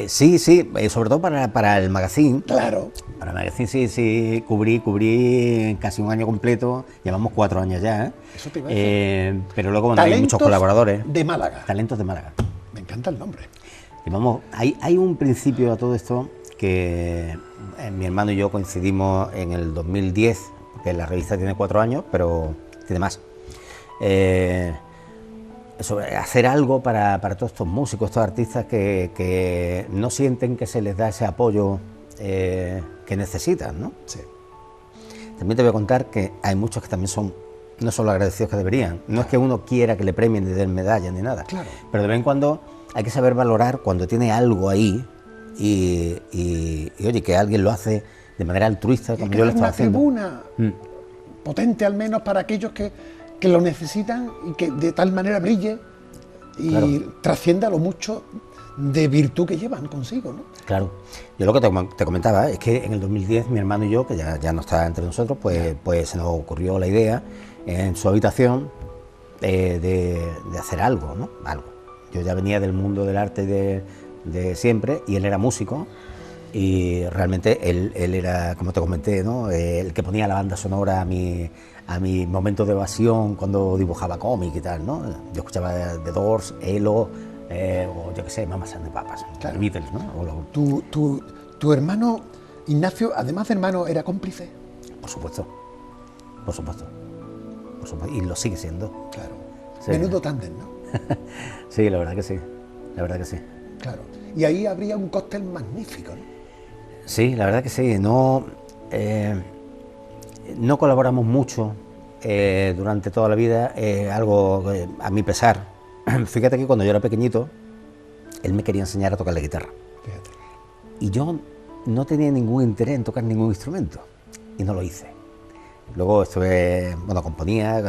[SPEAKER 2] Sí, sobre todo para el magazine.
[SPEAKER 1] Claro.
[SPEAKER 2] Para el magazine sí, cubrí casi un año completo, llevamos 4 años ya, ¿eh?
[SPEAKER 1] Eso te iba a decir.
[SPEAKER 2] Pero luego bueno, hay muchos colaboradores.
[SPEAKER 1] De Málaga.
[SPEAKER 2] Talentos de Málaga.
[SPEAKER 1] Me encanta el nombre.
[SPEAKER 2] Y vamos, hay un principio a todo esto que mi hermano y yo coincidimos en el 2010, porque la revista tiene 4 años, pero tiene más. Hacer algo para todos estos músicos, estos artistas que no sienten que se les da ese apoyo que necesitan, ¿no?
[SPEAKER 1] Sí.
[SPEAKER 2] También te voy a contar que hay muchos que también son no son los agradecidos que deberían. No es que uno quiera que le premien ni den medallas ni nada,
[SPEAKER 1] Claro.
[SPEAKER 2] pero de vez en cuando hay que saber valorar cuando tiene algo ahí y oye, que alguien lo hace de manera altruista, como yo lo estaba haciendo.
[SPEAKER 1] Una tribuna potente al menos para aquellos que lo necesitan y que de tal manera brille y
[SPEAKER 2] Claro.
[SPEAKER 1] trascienda lo mucho de virtud que llevan consigo, ¿no?
[SPEAKER 2] Claro. Yo lo que te comentaba es que en el 2010 mi hermano y yo, que ya no está entre nosotros, pues se nos ocurrió la idea en su habitación de hacer algo, ¿no? Algo. Yo ya venía del mundo del arte de siempre y él era músico y realmente él era, como te comenté, ¿no? El que ponía la banda sonora a mi momento de evasión cuando dibujaba cómic y tal, ¿no? Yo escuchaba The Doors, Elo, o yo qué sé, Mamas and the Papas,
[SPEAKER 1] Claro.
[SPEAKER 2] Beatles, ¿no?
[SPEAKER 1] Tu hermano Ignacio, además de hermano, era cómplice.
[SPEAKER 2] Por supuesto, y lo sigue siendo.
[SPEAKER 1] Claro.
[SPEAKER 2] Sí.
[SPEAKER 1] Menudo tándem, ¿no?
[SPEAKER 2] Sí, la verdad que sí,
[SPEAKER 1] Claro. Y ahí habría un cóctel magnífico, ¿no?
[SPEAKER 2] Sí, la verdad que sí. No colaboramos mucho durante toda la vida, algo a mi pesar. Fíjate que cuando yo era pequeñito, él me quería enseñar a tocar la guitarra.
[SPEAKER 1] Fíjate.
[SPEAKER 2] Y yo no tenía ningún interés en tocar ningún instrumento, y no lo hice. Luego componía,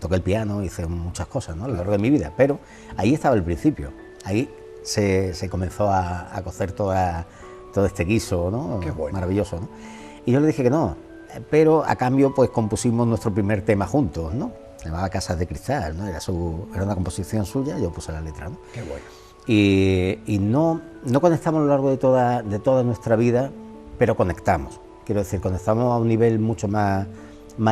[SPEAKER 2] toqué el piano, hice muchas cosas, ¿no? A lo largo de mi vida, pero ahí estaba el principio. Ahí se comenzó a cocer todo este guiso, ¿no?
[SPEAKER 1] Qué bueno.
[SPEAKER 2] Maravilloso, ¿no? Y yo le dije que no, pero a cambio pues compusimos nuestro primer tema juntos, ¿no? Se llamaba Casas de Cristal, ¿no? Era una composición suya, yo puse la letra, ¿no?
[SPEAKER 1] Qué bueno.
[SPEAKER 2] Y no conectamos a lo largo de toda nuestra vida, pero conectamos. Quiero decir, conectamos a un nivel mucho más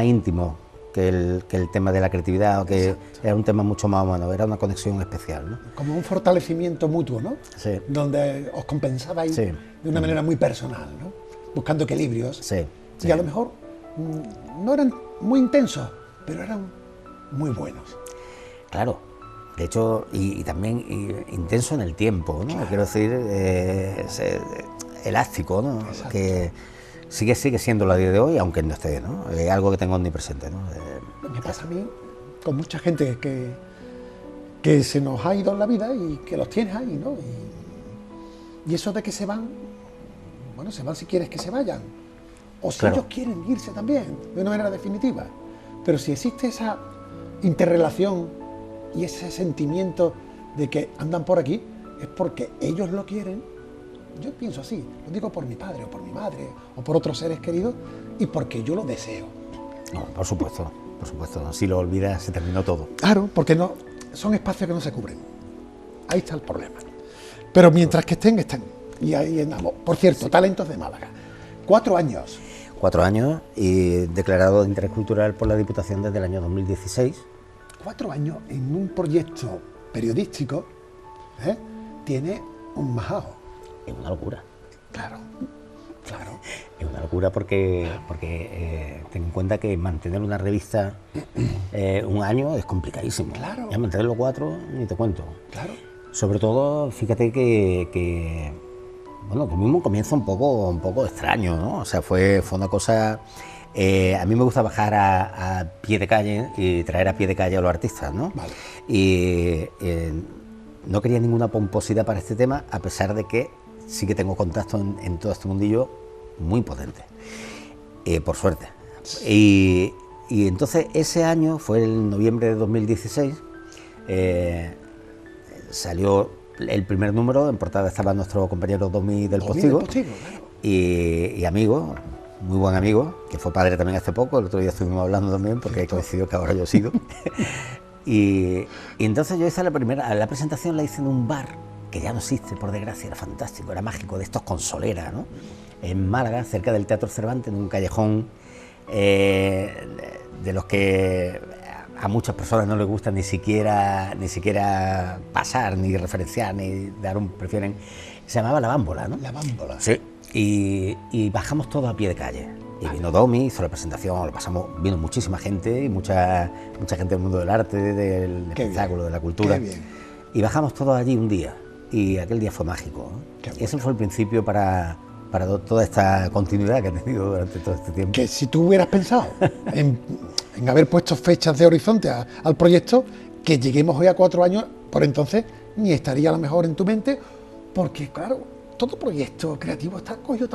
[SPEAKER 2] íntimo que el tema de la creatividad, o que era un tema mucho más humano, era una conexión especial, ¿no?
[SPEAKER 1] Como un fortalecimiento mutuo, ¿no?
[SPEAKER 2] Sí.
[SPEAKER 1] Donde os compensabais
[SPEAKER 2] Sí.
[SPEAKER 1] de una manera muy personal, ¿no? Buscando equilibrios.
[SPEAKER 2] Sí,
[SPEAKER 1] Y
[SPEAKER 2] sí.
[SPEAKER 1] a lo mejor no eran muy intensos, pero eran muy buenos.
[SPEAKER 2] Claro, de hecho, y también intenso en el tiempo, ¿no?
[SPEAKER 1] Claro.
[SPEAKER 2] Quiero decir, elástico, ¿no?
[SPEAKER 1] Exacto.
[SPEAKER 2] Que sigue siendo la día de hoy, aunque no esté, ¿no? Es algo que tengo omnipresente, ¿no?
[SPEAKER 1] Me pasa a mí con mucha gente que se nos ha ido en la vida y que los tienes ahí, ¿no? Y eso de que se van, bueno, se van si quieres que se vayan, o si
[SPEAKER 2] Claro.
[SPEAKER 1] ellos quieren irse también, de una manera definitiva. Pero si existe esa interrelación y ese sentimiento de que andan por aquí, es porque ellos lo quieren. Yo pienso así, lo digo por mi padre o por mi madre o por otros seres queridos y porque yo lo deseo.
[SPEAKER 2] No, por supuesto, si lo olvidas se terminó todo.
[SPEAKER 1] Claro, porque no, son espacios que no se cubren. Ahí está el problema. Pero mientras que estén, estén. Y ahí andamos. Por cierto, Talentos de Málaga. 4 años.
[SPEAKER 2] 4 años y declarado de interés cultural por la Diputación desde el año 2016.
[SPEAKER 1] 4 años en un proyecto periodístico, ¿eh? Tiene un majao.
[SPEAKER 2] Es una locura.
[SPEAKER 1] Claro, claro.
[SPEAKER 2] Es una locura porque ten en cuenta que mantener una revista un año es complicadísimo.
[SPEAKER 1] Claro.
[SPEAKER 2] Ya mantenerlo 4, ni te cuento.
[SPEAKER 1] Claro.
[SPEAKER 2] Sobre todo, fíjate que bueno, tuvimos un comienzo un poco extraño, ¿no? O sea, fue una cosa... a mí me gusta bajar a pie de calle y traer a pie de calle a los artistas, ¿no?
[SPEAKER 1] Vale.
[SPEAKER 2] Y no quería ninguna pomposidad para este tema, a pesar de que sí que tengo contacto en todo este mundillo muy potente, por suerte. Y entonces ese año, fue el noviembre de 2016, salió el primer número, en portada estaba nuestro compañero Domi del Postigo,
[SPEAKER 1] Claro.
[SPEAKER 2] y amigo, muy buen amigo, que fue padre también hace poco, el otro día estuvimos hablando también, porque coincidió que ahora yo he sido. y entonces yo hice la presentación la hice en un bar, que ya no existe, por desgracia, era fantástico, era mágico, de estos con solera, ¿no? En Málaga, cerca del Teatro Cervantes, en un callejón de los que a muchas personas no les gusta ni siquiera pasar, ni referenciar, ni prefieren. Se llamaba La Bámbola, ¿no?
[SPEAKER 1] La Bámbola.
[SPEAKER 2] Sí. Y bajamos todos a pie de calle. Y vino Domi, hizo la presentación, lo pasamos, vino muchísima gente, y mucha gente del mundo del arte, del
[SPEAKER 1] Qué
[SPEAKER 2] espectáculo,
[SPEAKER 1] bien,
[SPEAKER 2] de la cultura.
[SPEAKER 1] qué bien.
[SPEAKER 2] Y bajamos todos allí un día. Y aquel día fue mágico, ¿no?
[SPEAKER 1] Qué
[SPEAKER 2] Y ese
[SPEAKER 1] bueno.
[SPEAKER 2] fue el principio para toda esta continuidad que ha tenido durante todo este tiempo.
[SPEAKER 1] Que si tú hubieras pensado en haber puesto fechas de horizonte al proyecto, que lleguemos hoy a 4 años, por entonces ni estaría a lo mejor en tu mente, porque claro, todo proyecto creativo está cogido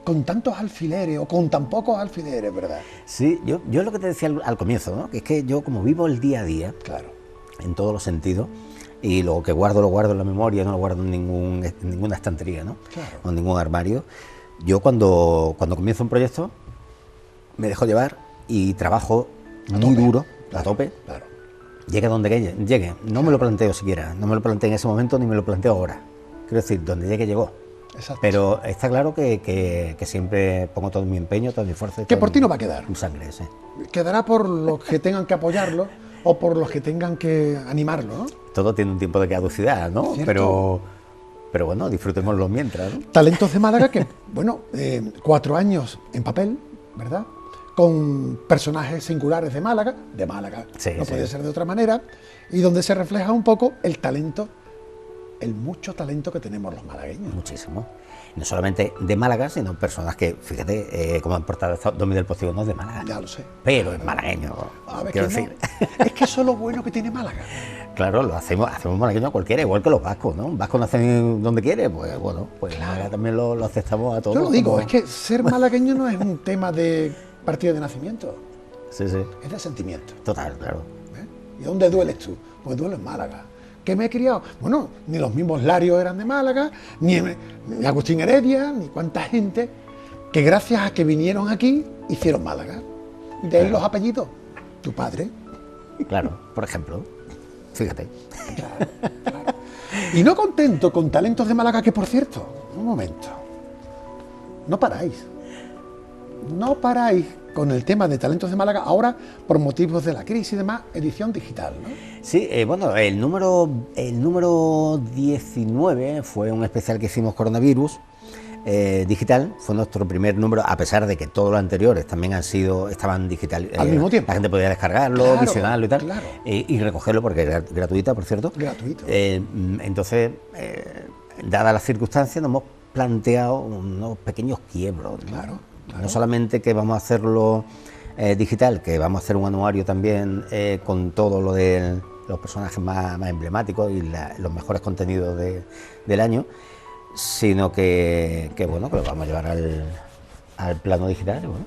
[SPEAKER 1] con tantos alfileres o con tan pocos alfileres, ¿verdad?
[SPEAKER 2] Sí, yo es lo que te decía al comienzo, ¿no? Que es que yo, como vivo el día a día,
[SPEAKER 1] Claro.
[SPEAKER 2] en todos los sentidos, y lo que guardo lo guardo en la memoria, no lo guardo en ninguna estantería, ¿no?
[SPEAKER 1] Claro.
[SPEAKER 2] O en ningún armario. Yo cuando comienzo un proyecto me dejo llevar y trabajo muy
[SPEAKER 1] tope,
[SPEAKER 2] duro,
[SPEAKER 1] claro,
[SPEAKER 2] a tope,
[SPEAKER 1] Claro.
[SPEAKER 2] llegue donde llegue. No me lo planteo siquiera, no me lo planteé en ese momento ni me lo planteo ahora. Quiero decir, donde llegue, llegó.
[SPEAKER 1] Exacto.
[SPEAKER 2] Pero está claro que siempre pongo todo mi empeño, todo mi esfuerzo.
[SPEAKER 1] Que por ti no va a quedar.
[SPEAKER 2] Mi sangre, sí.
[SPEAKER 1] Quedará por los que tengan que apoyarlo o por los que tengan que animarlo, ¿no?
[SPEAKER 2] Todo tiene un tiempo de caducidad, ¿no?
[SPEAKER 1] Cierto.
[SPEAKER 2] Pero bueno, disfrutémoslo mientras, ¿no?
[SPEAKER 1] Talentos de Málaga que, bueno, 4 años en papel, ¿verdad? Con personajes singulares de Málaga,
[SPEAKER 2] Sí,
[SPEAKER 1] no
[SPEAKER 2] sí.
[SPEAKER 1] puede ser de otra manera, y donde se refleja un poco el talento, el mucho talento que tenemos los malagueños.
[SPEAKER 2] Muchísimo. No solamente de Málaga, sino personas que, fíjate, como han portado Domi del Postigo, no es de Málaga.
[SPEAKER 1] Ya lo sé.
[SPEAKER 2] Pero es malagueño,
[SPEAKER 1] A ver,
[SPEAKER 2] quiero
[SPEAKER 1] que no.
[SPEAKER 2] decir.
[SPEAKER 1] Es que eso es lo bueno que tiene Málaga.
[SPEAKER 2] Claro, lo hacemos malagueño a cualquiera, igual que los vascos, ¿no? Un vasco nace donde quiere, pues bueno, pues en Málaga también lo aceptamos a todos.
[SPEAKER 1] Yo lo digo,
[SPEAKER 2] como-
[SPEAKER 1] es que ser malagueño no es un tema de partida de nacimiento,
[SPEAKER 2] Sí, sí,
[SPEAKER 1] es de sentimiento.
[SPEAKER 2] total, claro.
[SPEAKER 1] ¿Eh? ¿Y dónde dueles tú? Pues duelo en Málaga. ¿Qué me he criado? Bueno, ni los mismos Larios eran de Málaga, ni Agustín Heredia, ni cuánta gente. que gracias a que vinieron aquí, hicieron Málaga. Y de ahí los apellidos. Tu padre.
[SPEAKER 2] Claro, por ejemplo. Fíjate.
[SPEAKER 1] Claro, claro. Y no contento con Talentos de Málaga, que por cierto, un momento, no paráis. No paráis con el tema de Talentos de Málaga, ahora por motivos de la crisis y demás, edición digital, ¿no?
[SPEAKER 2] Sí, bueno, el número 19 fue un especial que hicimos coronavirus digital, fue nuestro primer número, a pesar de que todos los anteriores también estaban digital.
[SPEAKER 1] Al mismo tiempo.
[SPEAKER 2] La gente podía descargarlo,
[SPEAKER 1] Claro,
[SPEAKER 2] visionarlo y tal,
[SPEAKER 1] claro.
[SPEAKER 2] Y recogerlo porque era gratuita, por cierto.
[SPEAKER 1] Gratuito.
[SPEAKER 2] Entonces, dadas las circunstancias, nos hemos planteado unos pequeños quiebros, ¿no?
[SPEAKER 1] Claro, claro.
[SPEAKER 2] No solamente que vamos a hacerlo digital, que vamos a hacer un anuario también con todo lo de los personajes más emblemáticos y los mejores contenidos del año, sino que bueno, que lo vamos a llevar al plano digital. Y bueno,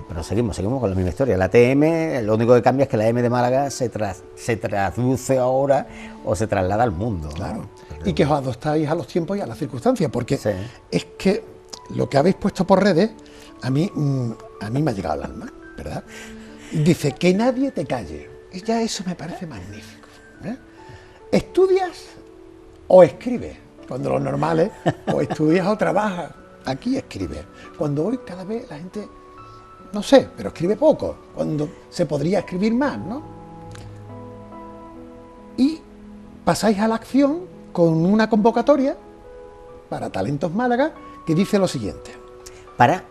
[SPEAKER 2] pero seguimos con la misma historia. La TM, lo único que cambia es que la M de Málaga se traduce ahora o se traslada al mundo, ¿no?
[SPEAKER 1] Claro. Y que os adoptáis a los tiempos y a las circunstancias, porque
[SPEAKER 2] Sí.
[SPEAKER 1] es que lo que habéis puesto por redes, a mí me ha llegado al alma, ¿verdad? Dice, que nadie te calle. Y ya eso me parece magnífico, ¿eh? ¿Estudias o escribes? Cuando lo normal es, o estudias o trabajas. Aquí escribes. Cuando hoy cada vez la gente, no sé, pero escribe poco. Cuando se podría escribir más, ¿no? Y pasáis a la acción con una convocatoria para Talentos Málaga que dice lo siguiente.
[SPEAKER 2] Para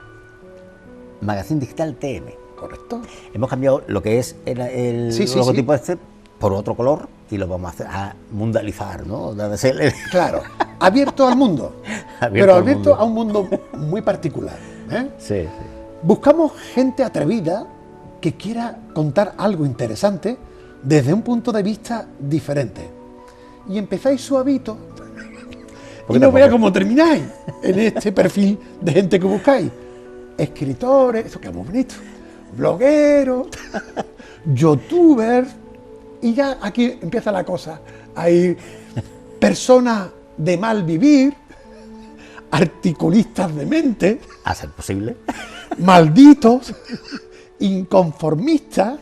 [SPEAKER 2] Magazine Digital TM.
[SPEAKER 1] ¿Correcto?
[SPEAKER 2] Hemos cambiado lo que es el
[SPEAKER 1] Sí, sí,
[SPEAKER 2] logotipo este por otro color y lo vamos a mundializar, ¿no?
[SPEAKER 1] Claro, abierto al mundo, pero abierto a un mundo muy particular, ¿eh?
[SPEAKER 2] Sí, sí.
[SPEAKER 1] Buscamos gente atrevida que quiera contar algo interesante desde un punto de vista diferente. Y empezáis suavito y
[SPEAKER 2] Poquito
[SPEAKER 1] no
[SPEAKER 2] a
[SPEAKER 1] veas
[SPEAKER 2] poco.
[SPEAKER 1] cómo termináis en este perfil de gente que buscáis. Escritores, esto que hemos bonito, blogueros, youtubers, y ya aquí empieza la cosa. Hay personas de mal vivir, articulistas de mente,
[SPEAKER 2] A ser posible.
[SPEAKER 1] malditos, inconformistas,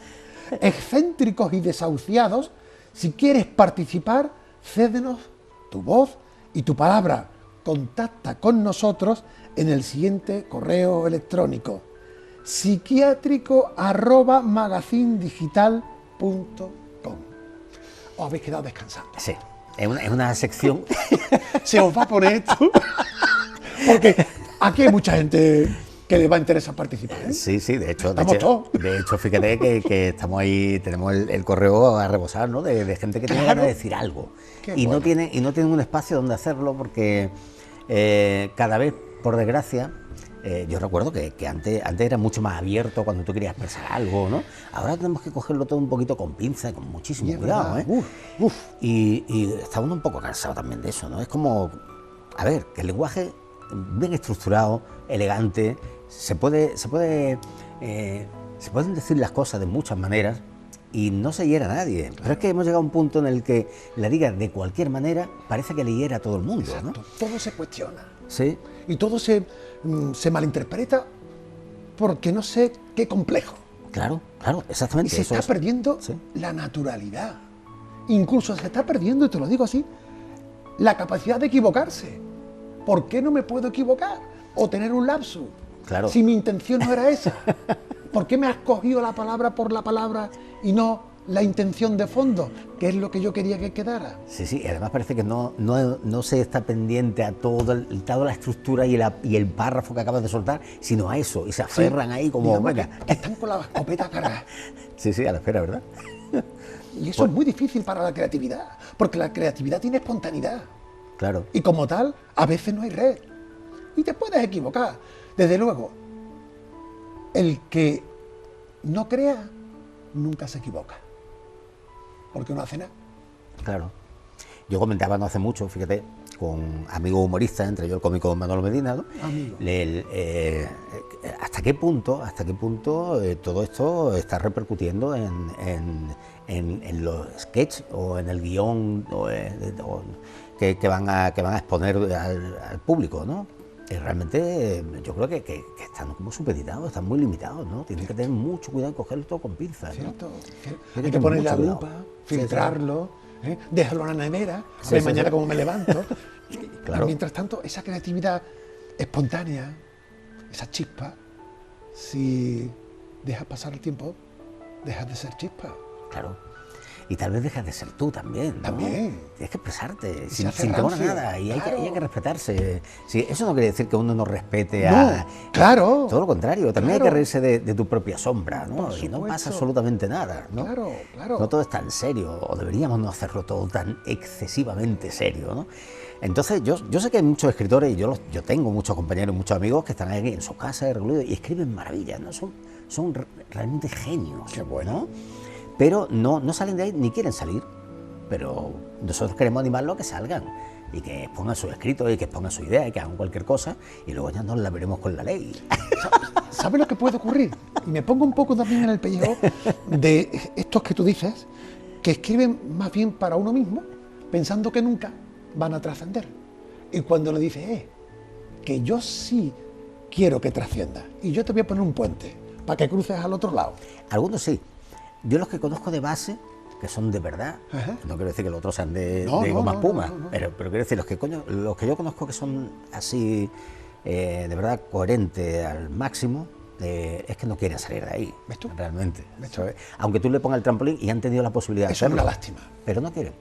[SPEAKER 1] excéntricos y desahuciados. Si quieres participar, cédenos tu voz y tu palabra. Contacta con nosotros en el siguiente correo electrónico: psiquiátrico@magazinedigital.com. Os habéis quedado descansando.
[SPEAKER 2] Sí. Es una sección.
[SPEAKER 1] Se os va a poner esto, porque aquí hay mucha gente que le va a interesar participar, ¿eh?
[SPEAKER 2] Sí, de hecho,
[SPEAKER 1] Estamos todos.
[SPEAKER 2] de hecho, fíjate que estamos ahí, tenemos el correo a rebosar, ¿no? De gente que tiene
[SPEAKER 1] Claro.
[SPEAKER 2] ganas de decir algo.
[SPEAKER 1] Qué
[SPEAKER 2] Y
[SPEAKER 1] bueno.
[SPEAKER 2] no tienen un espacio donde hacerlo porque cada vez, por desgracia, yo recuerdo que antes era mucho más abierto cuando tú querías expresar algo, ¿no? Ahora tenemos que cogerlo todo un poquito con pinza y con muchísimo
[SPEAKER 1] Y es
[SPEAKER 2] cuidado,
[SPEAKER 1] verdad.
[SPEAKER 2] ¿eh?
[SPEAKER 1] Uf.
[SPEAKER 2] Y está uno un poco cansado también de eso, ¿no? Es como, a ver, que el lenguaje bien estructurado, elegante, se pueden decir las cosas de muchas maneras y no se hiera a nadie. Pero es que hemos llegado a un punto en el que la digas de cualquier manera, parece que le hiera a todo el mundo, ¿no?
[SPEAKER 1] Exacto. Todo se cuestiona.
[SPEAKER 2] Sí,
[SPEAKER 1] Y todo se malinterpreta porque no sé qué complejo.
[SPEAKER 2] claro,
[SPEAKER 1] Y
[SPEAKER 2] exactamente.
[SPEAKER 1] se
[SPEAKER 2] eso
[SPEAKER 1] está
[SPEAKER 2] es.
[SPEAKER 1] perdiendo
[SPEAKER 2] Sí.
[SPEAKER 1] la naturalidad. Incluso se está perdiendo, y te lo digo así, la capacidad de equivocarse. ¿Por qué no me puedo equivocar? O tener un lapsus.
[SPEAKER 2] Claro.
[SPEAKER 1] Si mi intención no era esa. ¿Por qué me has cogido la palabra por la palabra y no la intención de fondo, que es lo que yo quería que quedara?
[SPEAKER 2] Sí, y además parece que no se está pendiente a toda la estructura y el párrafo que acabas de soltar, sino a eso, y se aferran ahí como,
[SPEAKER 1] Digamos
[SPEAKER 2] venga.
[SPEAKER 1] que están con la escopeta cargada.
[SPEAKER 2] Sí, a la espera, ¿verdad?
[SPEAKER 1] Y eso es muy difícil para la creatividad, porque la creatividad tiene espontaneidad.
[SPEAKER 2] Claro.
[SPEAKER 1] Y como tal, a veces no hay red. Y te puedes equivocar. Desde luego, el que no crea, nunca se equivoca. Porque no hace nada.
[SPEAKER 2] Claro. Yo comentaba no hace mucho, fíjate, con amigos humoristas, entre ellos el cómico Manolo Medina, ¿no?
[SPEAKER 1] Amigo.
[SPEAKER 2] ¿Hasta qué punto todo esto está repercutiendo en los sketches o en el guión que van a exponer al público, ¿no? realmente yo creo que están como supeditados, están muy limitados, ¿no? Tienen que tener mucho cuidado en cogerlo todo con pinzas, ¿no?
[SPEAKER 1] Cierto.
[SPEAKER 2] Hay
[SPEAKER 1] Hay que poner la lupa, filtrarlo, dejarlo en la nevera, a ver mañana cómo me levanto.
[SPEAKER 2] Claro.
[SPEAKER 1] Y mientras tanto, esa creatividad espontánea, esa chispa, si dejas pasar el tiempo, dejas de ser chispa.
[SPEAKER 2] Claro. Y tal vez dejas de ser tú también, ¿no?
[SPEAKER 1] También.
[SPEAKER 2] Tienes que expresarte
[SPEAKER 1] Se hace
[SPEAKER 2] sin temor a
[SPEAKER 1] rancio.
[SPEAKER 2] nada. Y
[SPEAKER 1] Claro.
[SPEAKER 2] hay que respetarse. Sí, eso no quiere decir que uno no respete
[SPEAKER 1] No,
[SPEAKER 2] a...
[SPEAKER 1] claro.
[SPEAKER 2] Todo lo contrario. También hay
[SPEAKER 1] Claro.
[SPEAKER 2] que reírse de tu propia sombra, ¿no?
[SPEAKER 1] Por
[SPEAKER 2] Y no pasa
[SPEAKER 1] supuesto.
[SPEAKER 2] absolutamente nada, ¿no?
[SPEAKER 1] Claro, claro.
[SPEAKER 2] No todo es tan serio. O deberíamos no hacerlo todo tan excesivamente serio, ¿no? Entonces, yo sé que hay muchos escritores, y yo tengo muchos compañeros, muchos amigos que están ahí en su casa recluidos y escriben maravillas, ¿no? Son realmente genios.
[SPEAKER 1] Qué bueno.
[SPEAKER 2] ¿no? Pero no salen de ahí ni quieren salir. Pero nosotros queremos animarlos a que salgan y que expongan sus escritos y que expongan su idea y que hagan cualquier cosa y luego ya nos la veremos con la ley.
[SPEAKER 1] ¿Sabes lo que puede ocurrir? Y me pongo un poco también en el pellejo de estos que tú dices, que escriben más bien para uno mismo, pensando que nunca van a trascender. Y cuando le dices, que yo sí quiero que trascienda, y yo te voy a poner un puente para que cruces al otro lado.
[SPEAKER 2] Algunos sí. Yo los que conozco de base, que son de verdad,
[SPEAKER 1] Ajá.
[SPEAKER 2] no quiero decir que los otros sean de
[SPEAKER 1] No,
[SPEAKER 2] goma
[SPEAKER 1] no,
[SPEAKER 2] espuma,
[SPEAKER 1] no.
[SPEAKER 2] pero quiero decir, los que yo conozco que son así, de verdad, coherentes al máximo, es que no quieren salir de ahí,
[SPEAKER 1] ¿Ves tú?
[SPEAKER 2] realmente.
[SPEAKER 1] ¿Ves tú?
[SPEAKER 2] ¿sabes? Aunque tú le pongas el trampolín y han tenido la posibilidad de
[SPEAKER 1] Eso es
[SPEAKER 2] hacerlo,
[SPEAKER 1] una lástima.
[SPEAKER 2] pero no quieren.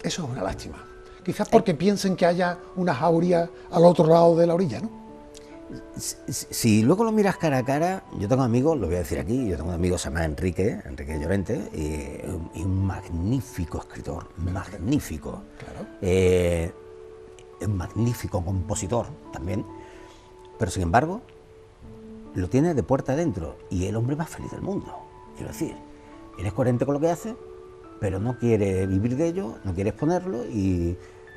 [SPEAKER 1] Eso es una lástima. Quizás porque piensen que haya una jauría al otro lado de la orilla, ¿no?
[SPEAKER 2] Si luego lo miras cara a cara, yo tengo amigos, lo voy a decir aquí, yo tengo un amigo que se llama Enrique Llorente, y un magnífico escritor, magnífico.
[SPEAKER 1] Claro.
[SPEAKER 2] Un magnífico compositor también, pero sin embargo, lo tiene de puerta adentro y el hombre más feliz del mundo. Quiero decir, él es coherente con lo que hace, pero no quiere vivir de ello, no quiere exponerlo y...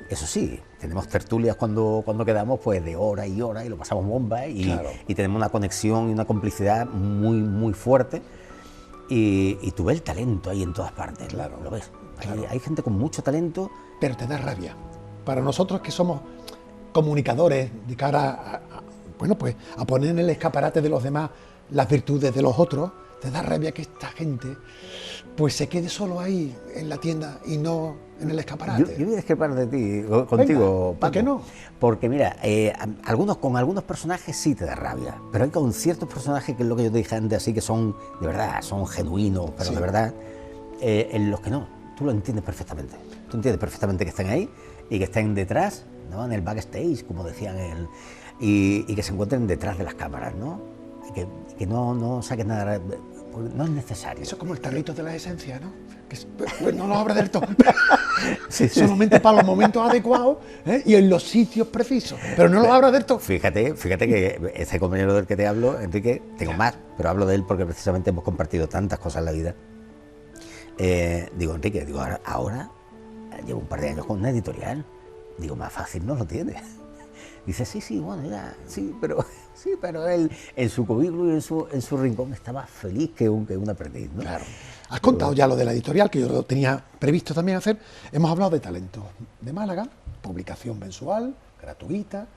[SPEAKER 2] Eso sí, tenemos tertulias cuando quedamos pues de hora y hora y lo pasamos bomba
[SPEAKER 1] Claro.
[SPEAKER 2] y tenemos una conexión y una complicidad muy fuerte y tú ves el talento ahí en todas partes,
[SPEAKER 1] Claro,
[SPEAKER 2] lo ves.
[SPEAKER 1] claro.
[SPEAKER 2] Hay gente con mucho talento.
[SPEAKER 1] Pero te da rabia. Para nosotros que somos comunicadores de cara bueno, pues a poner en el escaparate de los demás las virtudes de los otros, te da rabia que esta gente pues se quede solo ahí en la tienda y no en el escaparate.
[SPEAKER 2] Yo voy a discrepar de ti, contigo,
[SPEAKER 1] Venga, ¿por qué
[SPEAKER 2] Paco.
[SPEAKER 1] no?
[SPEAKER 2] Porque mira, con algunos personajes sí te da rabia, pero hay con ciertos personajes, que es lo que yo te dije antes, así que son de verdad, son genuinos, pero
[SPEAKER 1] Sí.
[SPEAKER 2] de verdad, en los que no, tú lo entiendes perfectamente. Tú entiendes perfectamente que estén ahí y que estén detrás, ¿no? En el backstage, como decían y que se encuentren detrás de las cámaras, ¿no? Y que no saquen nada, porque no es necesario.
[SPEAKER 1] Eso es como el tarrito de la esencia, ¿no? Que pues no lo abra del todo.
[SPEAKER 2] Sí.
[SPEAKER 1] Solamente para los momentos adecuados, y en los sitios precisos. Pero no lo abra del todo.
[SPEAKER 2] Fíjate que este compañero del que te hablo, Enrique, tengo más, pero hablo de él porque precisamente hemos compartido tantas cosas en la vida. Digo, Enrique, ahora llevo un par de años con una editorial. Digo, más fácil no lo tiene. Dice, sí, bueno, ya, sí, pero él en su cubículo y en su rincón está más feliz que un aprendiz, ¿no?
[SPEAKER 1] Claro. Has contado ya lo de la editorial, que yo lo tenía previsto también hacer. Hemos hablado de Talento de Málaga, publicación mensual, gratuita,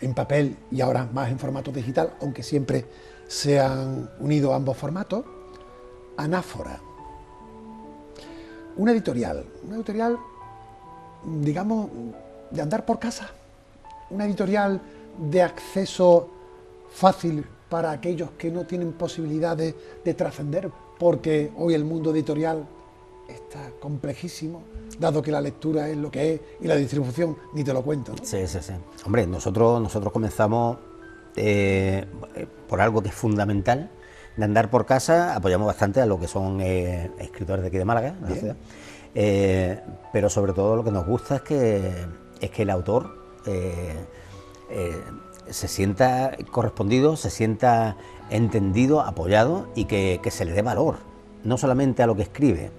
[SPEAKER 1] en papel y ahora más en formato digital, aunque siempre se han unido ambos formatos. Anáfora. Una editorial, digamos, de andar por casa. Una editorial de acceso fácil para aquellos que no tienen posibilidades de trascender, porque hoy el mundo editorial está complejísimo, dado que la lectura es lo que es y la distribución ni te lo cuento, ¿no?
[SPEAKER 2] Sí. Hombre, nosotros comenzamos por algo que es fundamental, de andar por casa. Apoyamos bastante a lo que son escritores de aquí de Málaga, de la ciudad. Pero sobre todo lo que nos gusta es que el autor se sienta correspondido, se sienta entendido, apoyado y que se le dé valor, no solamente a lo que escribe,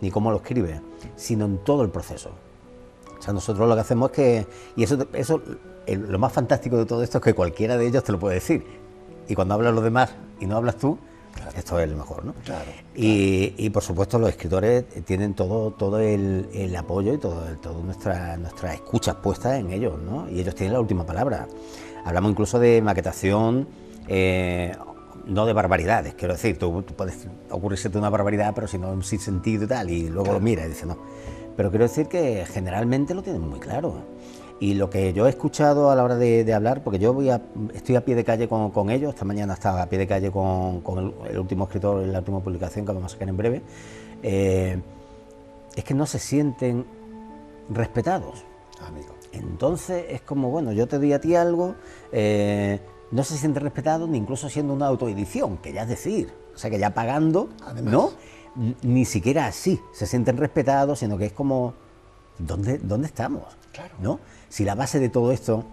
[SPEAKER 2] ni cómo lo escribe, sino en todo el proceso. O sea, nosotros lo que hacemos es que, y eso lo más fantástico de todo esto es que cualquiera de ellos te lo puede decir, y cuando hablan los demás y no hablas tú, Esto es lo mejor, ¿no?
[SPEAKER 1] Claro,
[SPEAKER 2] Y por supuesto los escritores tienen todo el apoyo y toda nuestra escucha puesta en ellos, ¿no? Y ellos tienen la última palabra. Hablamos incluso de maquetación, no de barbaridades, quiero decir, tú puedes ocurrirse una barbaridad, pero si no sin sentido y tal, y luego lo miras y dices no. Pero quiero decir que generalmente lo tienen muy claro. Y lo que yo he escuchado a la hora de hablar, porque yo estoy a pie de calle con ellos, esta mañana estaba a pie de calle con el último escritor, la última publicación que vamos a sacar en breve, es que no se sienten respetados.
[SPEAKER 1] Amigo.
[SPEAKER 2] Entonces es como, bueno, yo te doy a ti algo, no se siente respetado ni incluso siendo una autoedición, que ya es decir, o sea que ya pagando, además, ¿no? Ni siquiera así se sienten respetados, sino que es como, ¿dónde estamos?
[SPEAKER 1] Claro.
[SPEAKER 2] ¿No? Si la base de todo esto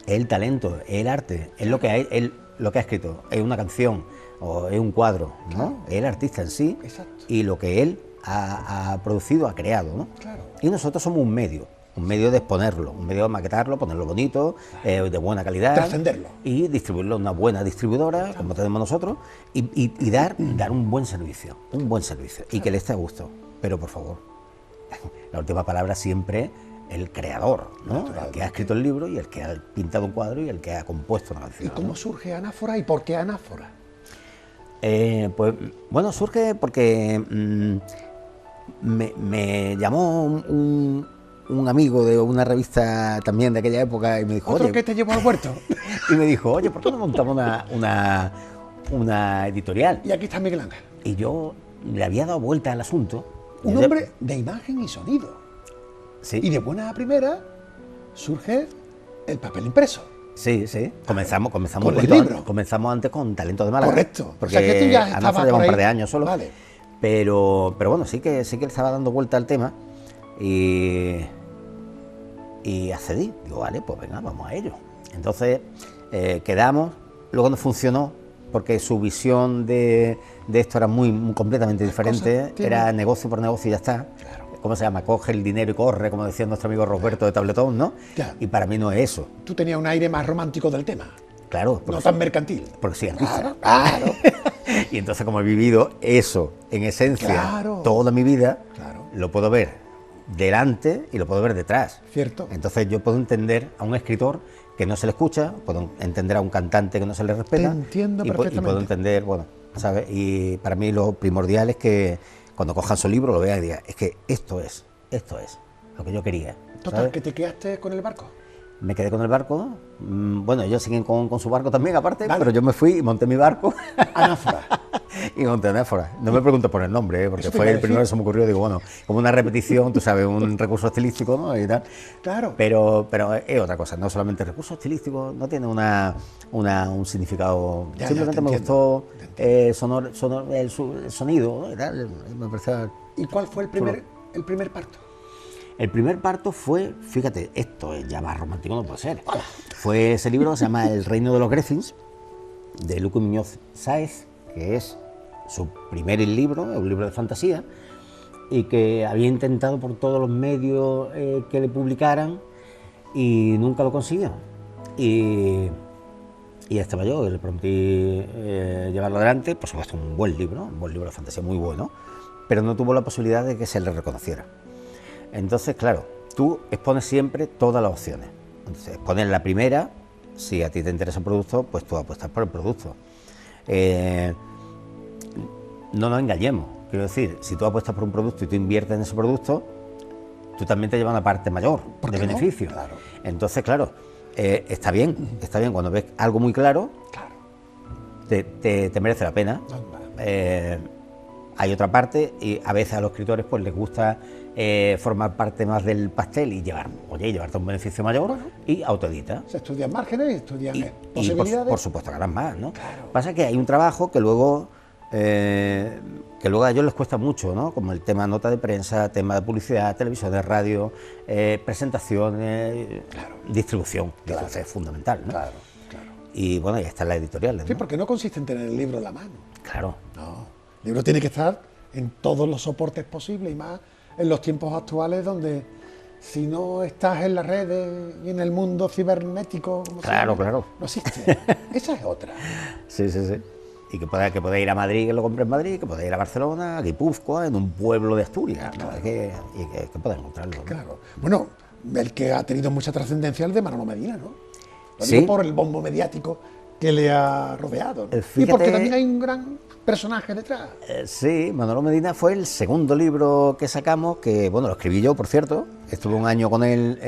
[SPEAKER 2] es el talento, es el arte, es lo que ha escrito, es una canción o es un cuadro, ¿no? Claro. Es el artista en sí.
[SPEAKER 1] Exacto.
[SPEAKER 2] Y lo que él ha producido, ha creado, ¿no?
[SPEAKER 1] Claro.
[SPEAKER 2] Y nosotros somos un medio de exponerlo, un medio de maquetarlo, ponerlo bonito, de buena calidad.
[SPEAKER 1] Trascenderlo.
[SPEAKER 2] Y distribuirlo en una buena distribuidora, claro, como tenemos nosotros, y dar un buen servicio, claro, y que le esté a gusto. Pero por favor, la última palabra siempre el creador, ¿no? El que ha escrito el libro y el que ha pintado un cuadro y el que ha compuesto una canción.
[SPEAKER 1] ¿Y cómo surge Anáfora y por qué Anáfora?
[SPEAKER 2] Pues bueno, surge porque me llamó un amigo de una revista también de aquella época y me dijo,
[SPEAKER 1] ¿Otro
[SPEAKER 2] oye,
[SPEAKER 1] que te llevó al huerto?
[SPEAKER 2] Y me dijo, oye, ¿por qué no montamos una editorial?
[SPEAKER 1] Y aquí está Miguel Ángel.
[SPEAKER 2] Y yo le había dado vuelta al asunto.
[SPEAKER 1] Un hombre de imagen y sonido.
[SPEAKER 2] Sí.
[SPEAKER 1] Y de buena a primera surge el papel impreso.
[SPEAKER 2] Sí, sí. Comenzamos
[SPEAKER 1] con el libro.
[SPEAKER 2] Comenzamos antes con Talento de Málaga.
[SPEAKER 1] Correcto.
[SPEAKER 2] Porque
[SPEAKER 1] o sea que tú ya estabas
[SPEAKER 2] lleva
[SPEAKER 1] por ahí.
[SPEAKER 2] Un par de años solo.
[SPEAKER 1] Vale.
[SPEAKER 2] Pero bueno, sí que le estaba dando vuelta al tema y accedí. Digo, vale, pues venga, vamos a ello. Entonces quedamos, luego no funcionó porque su visión de esto era muy completamente diferente. Era negocio por negocio y ya está.
[SPEAKER 1] Claro.
[SPEAKER 2] ¿Cómo se llama? Coge el dinero y corre, como decía nuestro amigo Roberto de Tabletón, ¿no?
[SPEAKER 1] Ya.
[SPEAKER 2] Y para mí no es eso.
[SPEAKER 1] Tú tenías un aire más romántico del tema.
[SPEAKER 2] Claro.
[SPEAKER 1] No tan mercantil.
[SPEAKER 2] Porque sí, artista.
[SPEAKER 1] Claro.
[SPEAKER 2] Y entonces, como he vivido eso en esencia,
[SPEAKER 1] claro,
[SPEAKER 2] toda mi vida,
[SPEAKER 1] claro,
[SPEAKER 2] lo puedo ver delante y lo puedo ver detrás.
[SPEAKER 1] Cierto.
[SPEAKER 2] Entonces yo puedo entender a un escritor que no se le escucha, puedo entender a un cantante que no se le respeta.
[SPEAKER 1] Te entiendo perfectamente.
[SPEAKER 2] Y puedo entender, bueno, ¿sabes? Y para mí lo primordial es que cuando cojan su libro lo vean y digan, es que esto es lo que yo quería.
[SPEAKER 1] Total,
[SPEAKER 2] ¿sabes?
[SPEAKER 1] ¿que te quedaste con el barco?
[SPEAKER 2] Me quedé con el barco. Bueno, ellos siguen con su barco también, aparte,
[SPEAKER 1] vale,
[SPEAKER 2] pero yo me fui y monté mi barco.
[SPEAKER 1] Anáfora.
[SPEAKER 2] Y monté Anáfora. No me preguntes por el nombre, porque fue el primero que se me ocurrió. Digo, bueno, como una repetición, tú sabes, un recurso estilístico, ¿no? Y tal.
[SPEAKER 1] Claro.
[SPEAKER 2] Pero es otra cosa, no solamente recurso estilístico, no tiene un significado.
[SPEAKER 1] Ya,
[SPEAKER 2] simplemente me gustó el sonido, ¿no? Y tal, me parecía.
[SPEAKER 1] ¿Y cuál fue el primer parto?
[SPEAKER 2] El primer parto fue, fíjate, esto es ya más romántico no puede ser. Fue ese libro que se llama El reino de los Griffins, de Luco Muñoz Sáez, que es su primer libro, un libro de fantasía, y que había intentado por todos los medios que le publicaran y nunca lo consiguió. Y estaba yo, que le prometí llevarlo adelante, por supuesto un buen libro de fantasía muy bueno, pero no tuvo la posibilidad de que se le reconociera. Entonces, claro, tú expones siempre todas las opciones. Entonces, expones la primera, si a ti te interesa el producto, pues tú apuestas por el producto. No nos engañemos, quiero decir, si tú apuestas por un producto y tú inviertes en ese producto, tú también te llevas una parte mayor de beneficio.
[SPEAKER 1] Claro.
[SPEAKER 2] Entonces, claro, está bien cuando ves algo muy claro,
[SPEAKER 1] claro,
[SPEAKER 2] te merece la pena. Hay otra parte y a veces a los escritores pues les gusta formar parte más del pastel y llevarte un beneficio mayor, bueno, y autoedita.
[SPEAKER 1] Se estudian márgenes y estudian posibilidades.
[SPEAKER 2] Y por supuesto ganan más, ¿no?
[SPEAKER 1] Claro.
[SPEAKER 2] Pasa que hay un trabajo que luego a ellos les cuesta mucho, ¿no? Como el tema nota de prensa, tema de publicidad, televisión, de radio, presentaciones,
[SPEAKER 1] claro,
[SPEAKER 2] distribución,
[SPEAKER 1] claro,
[SPEAKER 2] que es fundamental, ¿no?
[SPEAKER 1] Claro, claro.
[SPEAKER 2] Y bueno, ya están las editoriales, ¿no?
[SPEAKER 1] Sí, porque no consiste en tener el libro en la mano.
[SPEAKER 2] Claro.
[SPEAKER 1] No, el libro tiene que estar en todos los soportes posibles y más en los tiempos actuales donde si no estás en las redes y en el mundo cibernético,
[SPEAKER 2] claro,
[SPEAKER 1] no existe. Esa es otra.
[SPEAKER 2] Sí. que pueda ir a Madrid, que lo compre en Madrid, que pueda ir a Barcelona, a Guipúzcoa, en un pueblo de Asturias, ¿no?
[SPEAKER 1] Claro.
[SPEAKER 2] Que pueda encontrarlo, ¿no?
[SPEAKER 1] Claro. Bueno, el que ha tenido mucha trascendencia es el de Manolo Medina, ¿no? Lo
[SPEAKER 2] Sí.
[SPEAKER 1] digo por el bombo mediático que le ha rodeado, ¿no? Y
[SPEAKER 2] Fíjate-
[SPEAKER 1] porque también hay un gran personaje detrás.
[SPEAKER 2] Sí, Manolo Medina fue el segundo libro que sacamos, que bueno, lo escribí yo, por cierto, estuve un año con él,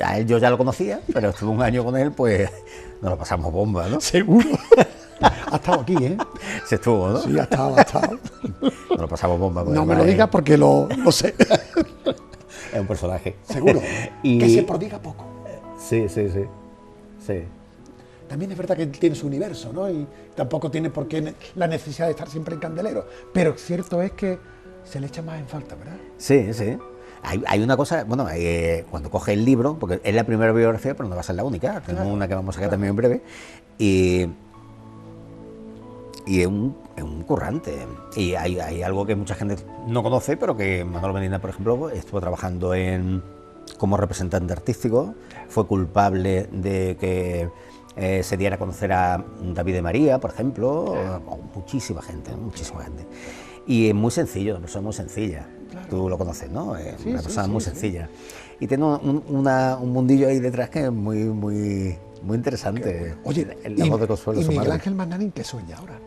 [SPEAKER 2] a él yo ya lo conocía, pero estuve un año con él, pues nos lo pasamos bomba, ¿no?
[SPEAKER 1] Seguro. Ha estado aquí, ¿eh?
[SPEAKER 2] Se estuvo, ¿no?
[SPEAKER 1] Sí, ha estado.
[SPEAKER 2] Nos lo pasamos bomba.
[SPEAKER 1] No me lo digas porque lo sé.
[SPEAKER 2] Es un personaje.
[SPEAKER 1] Seguro.
[SPEAKER 2] Y-
[SPEAKER 1] Que se prodiga poco.
[SPEAKER 2] Sí, sí, sí. Sí.
[SPEAKER 1] También es verdad que tiene su universo, ¿no? Y tampoco tiene por qué la necesidad de estar siempre en candelero. Pero cierto es que se le echa más en falta, ¿verdad?
[SPEAKER 2] Sí, sí. Hay una cosa, bueno, cuando coge el libro, porque es la primera biografía, pero no va a ser la única, tenemos
[SPEAKER 1] Claro,
[SPEAKER 2] una que vamos a sacar también en breve, y es un currante. Y hay algo que mucha gente no conoce, pero que Manolo Medina, por ejemplo, estuvo trabajando como representante artístico, fue culpable de que se diera a conocer a David de María, por ejemplo, o muchísima gente, ¿no? Muchísima gente. Y es muy sencillo, una persona muy sencilla.
[SPEAKER 1] Claro.
[SPEAKER 2] Tú lo conoces, ¿no?
[SPEAKER 1] Sí,
[SPEAKER 2] Una
[SPEAKER 1] sí,
[SPEAKER 2] persona
[SPEAKER 1] sí,
[SPEAKER 2] muy
[SPEAKER 1] sí.
[SPEAKER 2] sencilla. Y tiene un mundillo ahí detrás que es muy interesante.
[SPEAKER 1] Oye,
[SPEAKER 2] La voz de Consuelo,
[SPEAKER 1] y
[SPEAKER 2] su
[SPEAKER 1] Miguel
[SPEAKER 2] madre.
[SPEAKER 1] Ángel Magnani, ¿en qué sueña ahora?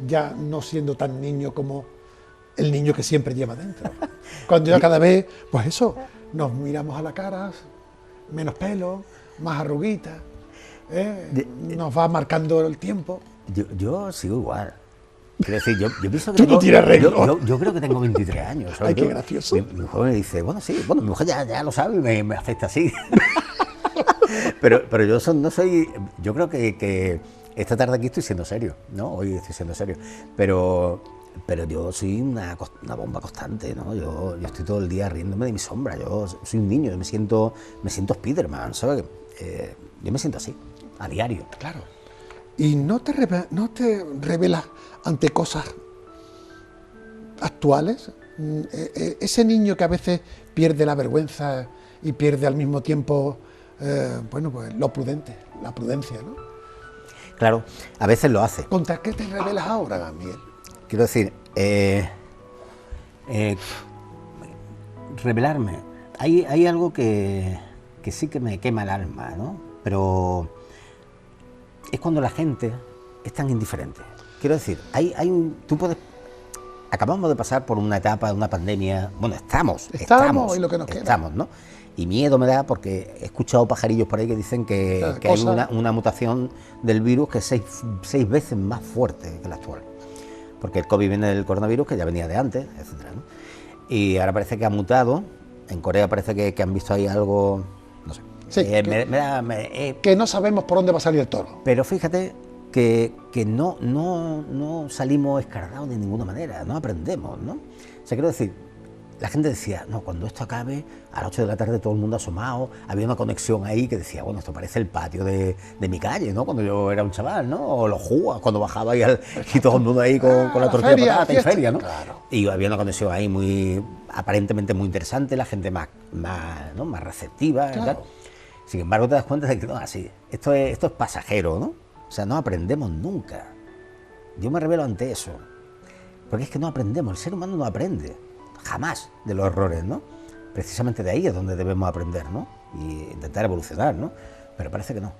[SPEAKER 1] Ya no siendo tan niño como el niño que siempre lleva dentro. Cuando ya cada vez, pues eso, nos miramos a la cara, menos pelo, más arruguitas, nos va marcando el tiempo.
[SPEAKER 2] Yo sigo igual. Quiero decir, yo pienso que
[SPEAKER 1] Tú no tienes arreglo.
[SPEAKER 2] yo creo que tengo 23 años. ¿sabes?
[SPEAKER 1] Ay, qué gracioso.
[SPEAKER 2] Mi mujer me dice, bueno, sí, bueno, mi mujer ya lo sabe y me acepta así. pero yo no soy, yo creo que esta tarde aquí estoy siendo serio, ¿no? Hoy estoy siendo serio. Pero yo soy una bomba constante, ¿no? Yo estoy todo el día riéndome de mi sombra. Yo soy un niño, yo me siento Spiderman, ¿sabes? Yo me siento así, a diario.
[SPEAKER 1] Claro. Y no te revelas ante cosas actuales. Ese niño que a veces pierde la vergüenza y pierde al mismo tiempo, bueno, pues lo prudente, la prudencia, ¿no?
[SPEAKER 2] Claro, a veces lo hace.
[SPEAKER 1] ¿Contra qué te revelas ahora, Miguel?
[SPEAKER 2] Quiero decir, revelarme. Hay algo que sí que me quema el alma, ¿no? Pero es cuando la gente es tan indiferente. Quiero decir, acabamos de pasar por una etapa de una pandemia, bueno, estamos
[SPEAKER 1] Estamos, y lo que nos queda.
[SPEAKER 2] estamos, ¿no? Y miedo me da porque he escuchado pajarillos por ahí que dicen que hay
[SPEAKER 1] Cosas.
[SPEAKER 2] una mutación del virus que es seis veces más fuerte que la actual. Porque el COVID viene del coronavirus, que ya venía de antes, etcétera, ¿no? Y ahora parece que ha mutado. En Corea parece que han visto ahí algo, no sé.
[SPEAKER 1] Sí, que no sabemos por dónde va a salir el toro.
[SPEAKER 2] Pero fíjate que no salimos escardados de ninguna manera, no aprendemos, ¿no? O sea, quiero decir, la gente decía, no, cuando esto acabe, a las 8 de la tarde todo el mundo asomado, había una conexión ahí que decía, bueno, esto parece el patio de mi calle, ¿no? Cuando yo era un chaval, ¿no? O los jugas, cuando bajaba ahí y todo el mundo ahí con la tortilla de
[SPEAKER 1] feria,
[SPEAKER 2] patata y
[SPEAKER 1] fiesta.
[SPEAKER 2] feria, ¿no?
[SPEAKER 1] Claro.
[SPEAKER 2] Y había una conexión ahí aparentemente muy interesante, la gente más receptiva,
[SPEAKER 1] Claro.
[SPEAKER 2] ¿verdad? Sin embargo, te das cuenta de que no es así. Esto es pasajero, ¿no? O sea, no aprendemos nunca. Yo me revelo ante eso. Porque es que no aprendemos, el ser humano no aprende jamás de los errores, ¿no? Precisamente de ahí es donde debemos aprender, ¿no? Y intentar evolucionar, ¿no? Pero parece que no.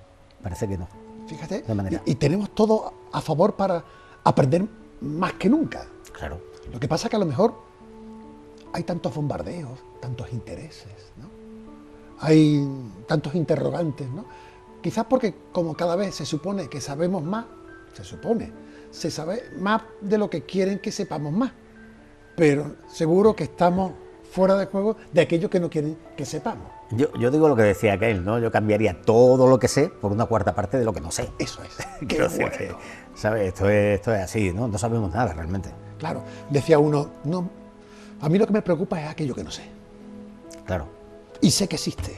[SPEAKER 1] Fíjate,
[SPEAKER 2] De manera.
[SPEAKER 1] y tenemos todo a favor para aprender más que nunca.
[SPEAKER 2] Claro.
[SPEAKER 1] Lo que pasa es que a lo mejor hay tantos bombardeos, tantos intereses, ¿no? Hay tantos interrogantes, ¿no? Quizás porque como cada vez se supone que sabemos más, se sabe más de lo que quieren que sepamos más, pero seguro que estamos fuera de juego de aquello que no quieren que sepamos.
[SPEAKER 2] Yo digo lo que decía aquel, ¿no? Yo cambiaría todo lo que sé por una cuarta parte de lo que no sé.
[SPEAKER 1] Eso es.
[SPEAKER 2] Quiero decir que, ¿sabes? Esto es así, ¿no? No sabemos nada realmente.
[SPEAKER 1] Claro, decía uno, no, a mí lo que me preocupa es aquello que no sé.
[SPEAKER 2] Claro.
[SPEAKER 1] Y sé que existe,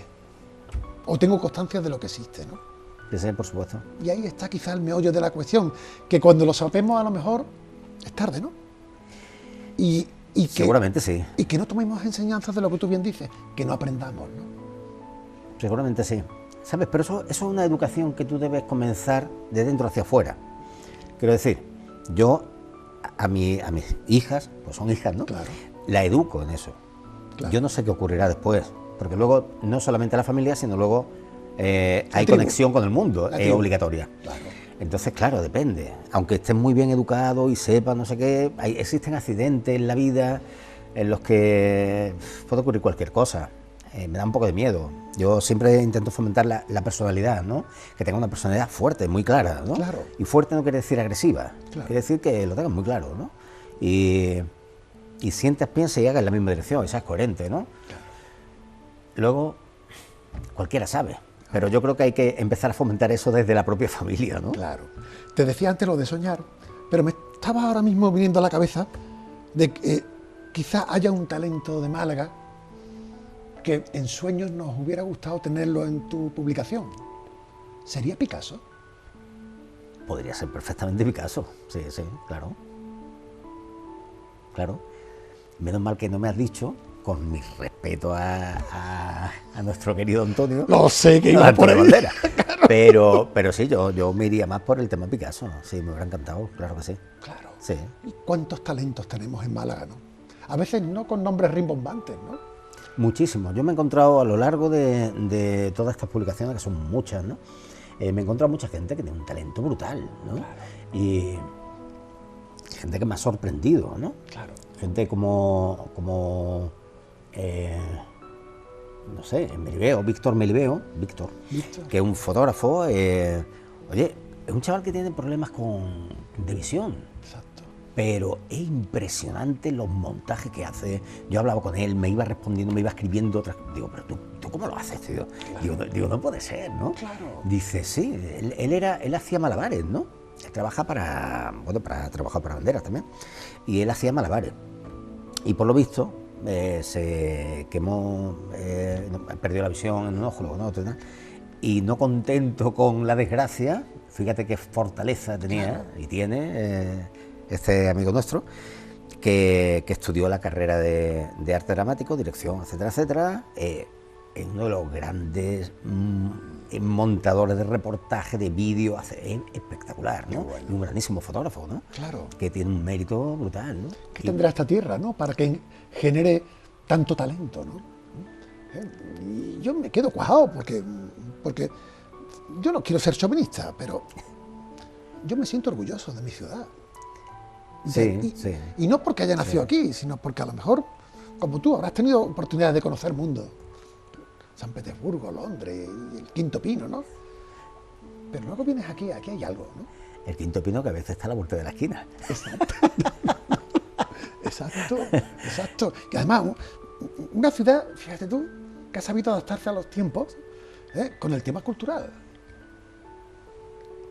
[SPEAKER 1] o tengo constancia de lo que existe, ¿no?
[SPEAKER 2] Sí, por supuesto.
[SPEAKER 1] Y ahí está quizá el meollo de la cuestión, que cuando lo sabemos a lo mejor es tarde, ¿no? Y que,
[SPEAKER 2] Seguramente sí.
[SPEAKER 1] Y que no tomemos enseñanzas de lo que tú bien dices, que no aprendamos, ¿no?
[SPEAKER 2] Seguramente sí. ¿Sabes? Pero eso es una educación que tú debes comenzar de dentro hacia afuera. Quiero decir, yo a mis hijas, pues son hijas, ¿no?
[SPEAKER 1] Claro.
[SPEAKER 2] La educo en eso.
[SPEAKER 1] Claro.
[SPEAKER 2] Yo no sé qué ocurrirá después, porque luego no solamente la familia, sino luego hay
[SPEAKER 1] tribu.
[SPEAKER 2] conexión con el mundo,
[SPEAKER 1] La
[SPEAKER 2] es
[SPEAKER 1] tribu.
[SPEAKER 2] obligatoria.
[SPEAKER 1] Claro.
[SPEAKER 2] Entonces, claro, depende. Aunque estés muy bien educado y sepas no sé qué, existen accidentes en la vida en los que puede ocurrir cualquier cosa. Me da un poco de miedo. Yo siempre intento fomentar la personalidad, ¿no? Que tenga una personalidad fuerte, muy clara, ¿no?
[SPEAKER 1] Claro.
[SPEAKER 2] Y fuerte no quiere decir agresiva,
[SPEAKER 1] Claro.
[SPEAKER 2] quiere decir que lo tengas muy claro, ¿no? Y sientas, piensas y hagas en la misma dirección, y seas coherente, ¿no?
[SPEAKER 1] Claro.
[SPEAKER 2] Luego, cualquiera sabe, pero yo creo que hay que empezar a fomentar eso desde la propia familia, ¿no?
[SPEAKER 1] Claro. Te decía antes lo de soñar, pero me estaba ahora mismo viniendo a la cabeza de que quizá haya un talento de Málaga que en sueños nos hubiera gustado tenerlo en tu publicación. ¿Sería Picasso?
[SPEAKER 2] Podría ser perfectamente mi caso, sí, sí, claro. Claro. Menos mal que no me has dicho, con mi respeto a nuestro querido Antonio.
[SPEAKER 1] Lo sé que iba por ahí.
[SPEAKER 2] Bandera. Pero sí, yo me iría más por el tema Picasso. Sí, me hubiera encantado, claro que sí.
[SPEAKER 1] Claro.
[SPEAKER 2] Sí.
[SPEAKER 1] ¿Y cuántos talentos tenemos en Málaga, no? A veces no con nombres rimbombantes, ¿no?
[SPEAKER 2] Muchísimo. Yo me he encontrado a lo largo de todas estas publicaciones, que son muchas, ¿no? Me he encontrado mucha gente que tiene un talento brutal, ¿no?
[SPEAKER 1] Claro.
[SPEAKER 2] Y gente que me ha sorprendido, ¿no?
[SPEAKER 1] Claro.
[SPEAKER 2] Gente como no sé, Melibeo, Víctor Melibeo, Víctor, que es un fotógrafo, oye, es un chaval que tiene problemas de visión.
[SPEAKER 1] Exacto.
[SPEAKER 2] Pero es impresionante los montajes que hace. Yo hablaba con él, me iba respondiendo, me iba escribiendo otras. Digo, pero tú ¿cómo lo haces, tío? Claro. Digo, no puede ser, ¿no?
[SPEAKER 1] Claro.
[SPEAKER 2] Dice, sí, él hacía malabares, ¿no? Él trabaja trabajar para banderas también. Y él hacía malabares. Y por lo visto, se quemó, perdió la visión en un ojo, luego en otro, ¿no? Y no contento con la desgracia, fíjate qué fortaleza tenía, claro, y tiene este amigo nuestro, que estudió la carrera de arte dramático, dirección, etcétera, etcétera. Es uno de los grandes montadores de reportaje, de vídeo, es espectacular, ¿no? Bueno. Y un grandísimo fotógrafo, ¿no?
[SPEAKER 1] Claro.
[SPEAKER 2] Que tiene un mérito brutal, ¿no?
[SPEAKER 1] ¿Qué tendrá esta tierra, ¿no? Para que genere tanto talento, ¿no? Y yo me quedo cuajado porque yo no quiero ser chauvinista, pero yo me siento orgulloso de mi ciudad.
[SPEAKER 2] Sí,
[SPEAKER 1] y no porque haya nacido aquí, sino porque a lo mejor, como tú, habrás tenido oportunidad de conocer el mundo. San Petersburgo, Londres, el Quinto Pino, ¿no? Pero luego vienes aquí hay algo, ¿no?
[SPEAKER 2] El Quinto Pino, que a veces está a la vuelta de la esquina.
[SPEAKER 1] Exacto. Exacto. Y además, una ciudad, fíjate tú, que ha sabido adaptarse a los tiempos, con el tema cultural.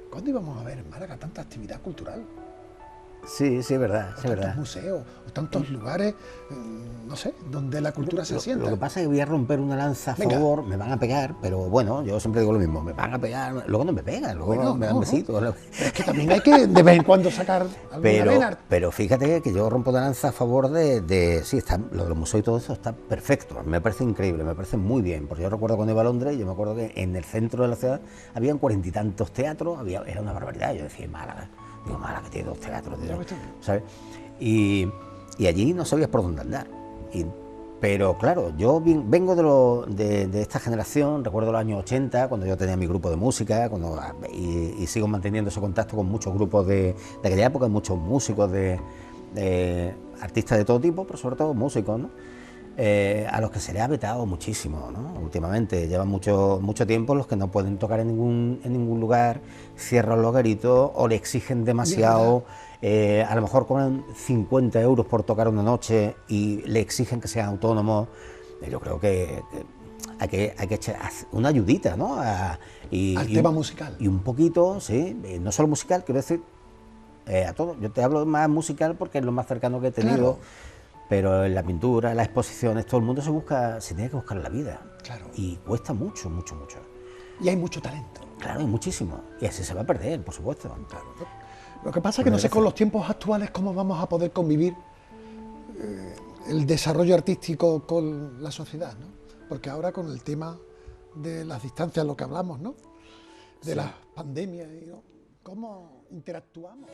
[SPEAKER 1] ¿Cuándo íbamos a ver en Málaga tanta actividad cultural?
[SPEAKER 2] Sí, es verdad,
[SPEAKER 1] es verdad. Tantos museos, o tantos lugares, no sé, donde la cultura se asienta.
[SPEAKER 2] Lo que pasa es que voy a romper una lanza a favor, me van a pegar, pero bueno, yo siempre digo lo mismo, me van a pegar, luego no me pegan, luego me dan besitos.
[SPEAKER 1] No. Es que también hay que de vez en cuando sacar alguna vena.
[SPEAKER 2] Pero fíjate que yo rompo una lanza a favor sí, está, lo de los museos y todo eso está perfecto, me parece increíble, me parece muy bien, porque yo recuerdo cuando iba a Londres, yo me acuerdo que en el centro de la ciudad habían 40 y tantos teatros, era una barbaridad, yo decía, Málaga. Digo, Málaga, que tiene 2 teatros, ¿sabes? Y allí no sabías por dónde andar. Pero claro, yo vengo de esta generación, recuerdo los años 80, cuando yo tenía mi grupo de música, y sigo manteniendo ese contacto con muchos grupos de aquella época, muchos músicos, de artistas de todo tipo, pero sobre todo músicos, ¿no? A los que se les ha vetado muchísimo, ¿no? Últimamente llevan mucho tiempo los que no pueden tocar en ningún lugar, cierran los garitos o le exigen demasiado, a lo mejor cobran 50 euros por tocar una noche y le exigen que sean autónomos. Yo creo que hay que echar una ayudita, ¿no?
[SPEAKER 1] Al tema musical.
[SPEAKER 2] Y un poquito, sí, no solo musical, quiero decir, a todo. Yo te hablo más musical porque es lo más cercano que he tenido. Claro. Pero en la pintura, en las exposiciones, todo el mundo se tiene que buscar la vida.
[SPEAKER 1] Claro.
[SPEAKER 2] Y cuesta mucho.
[SPEAKER 1] Y hay mucho talento.
[SPEAKER 2] Claro, hay muchísimo. Y así se va a perder, por supuesto.
[SPEAKER 1] Claro. Lo que pasa es que no sé con los tiempos actuales cómo vamos a poder convivir el desarrollo artístico con la sociedad, ¿no? Porque ahora con el tema de las distancias, lo que hablamos, ¿no? De las pandemias, ¿no? cómo interactuamos.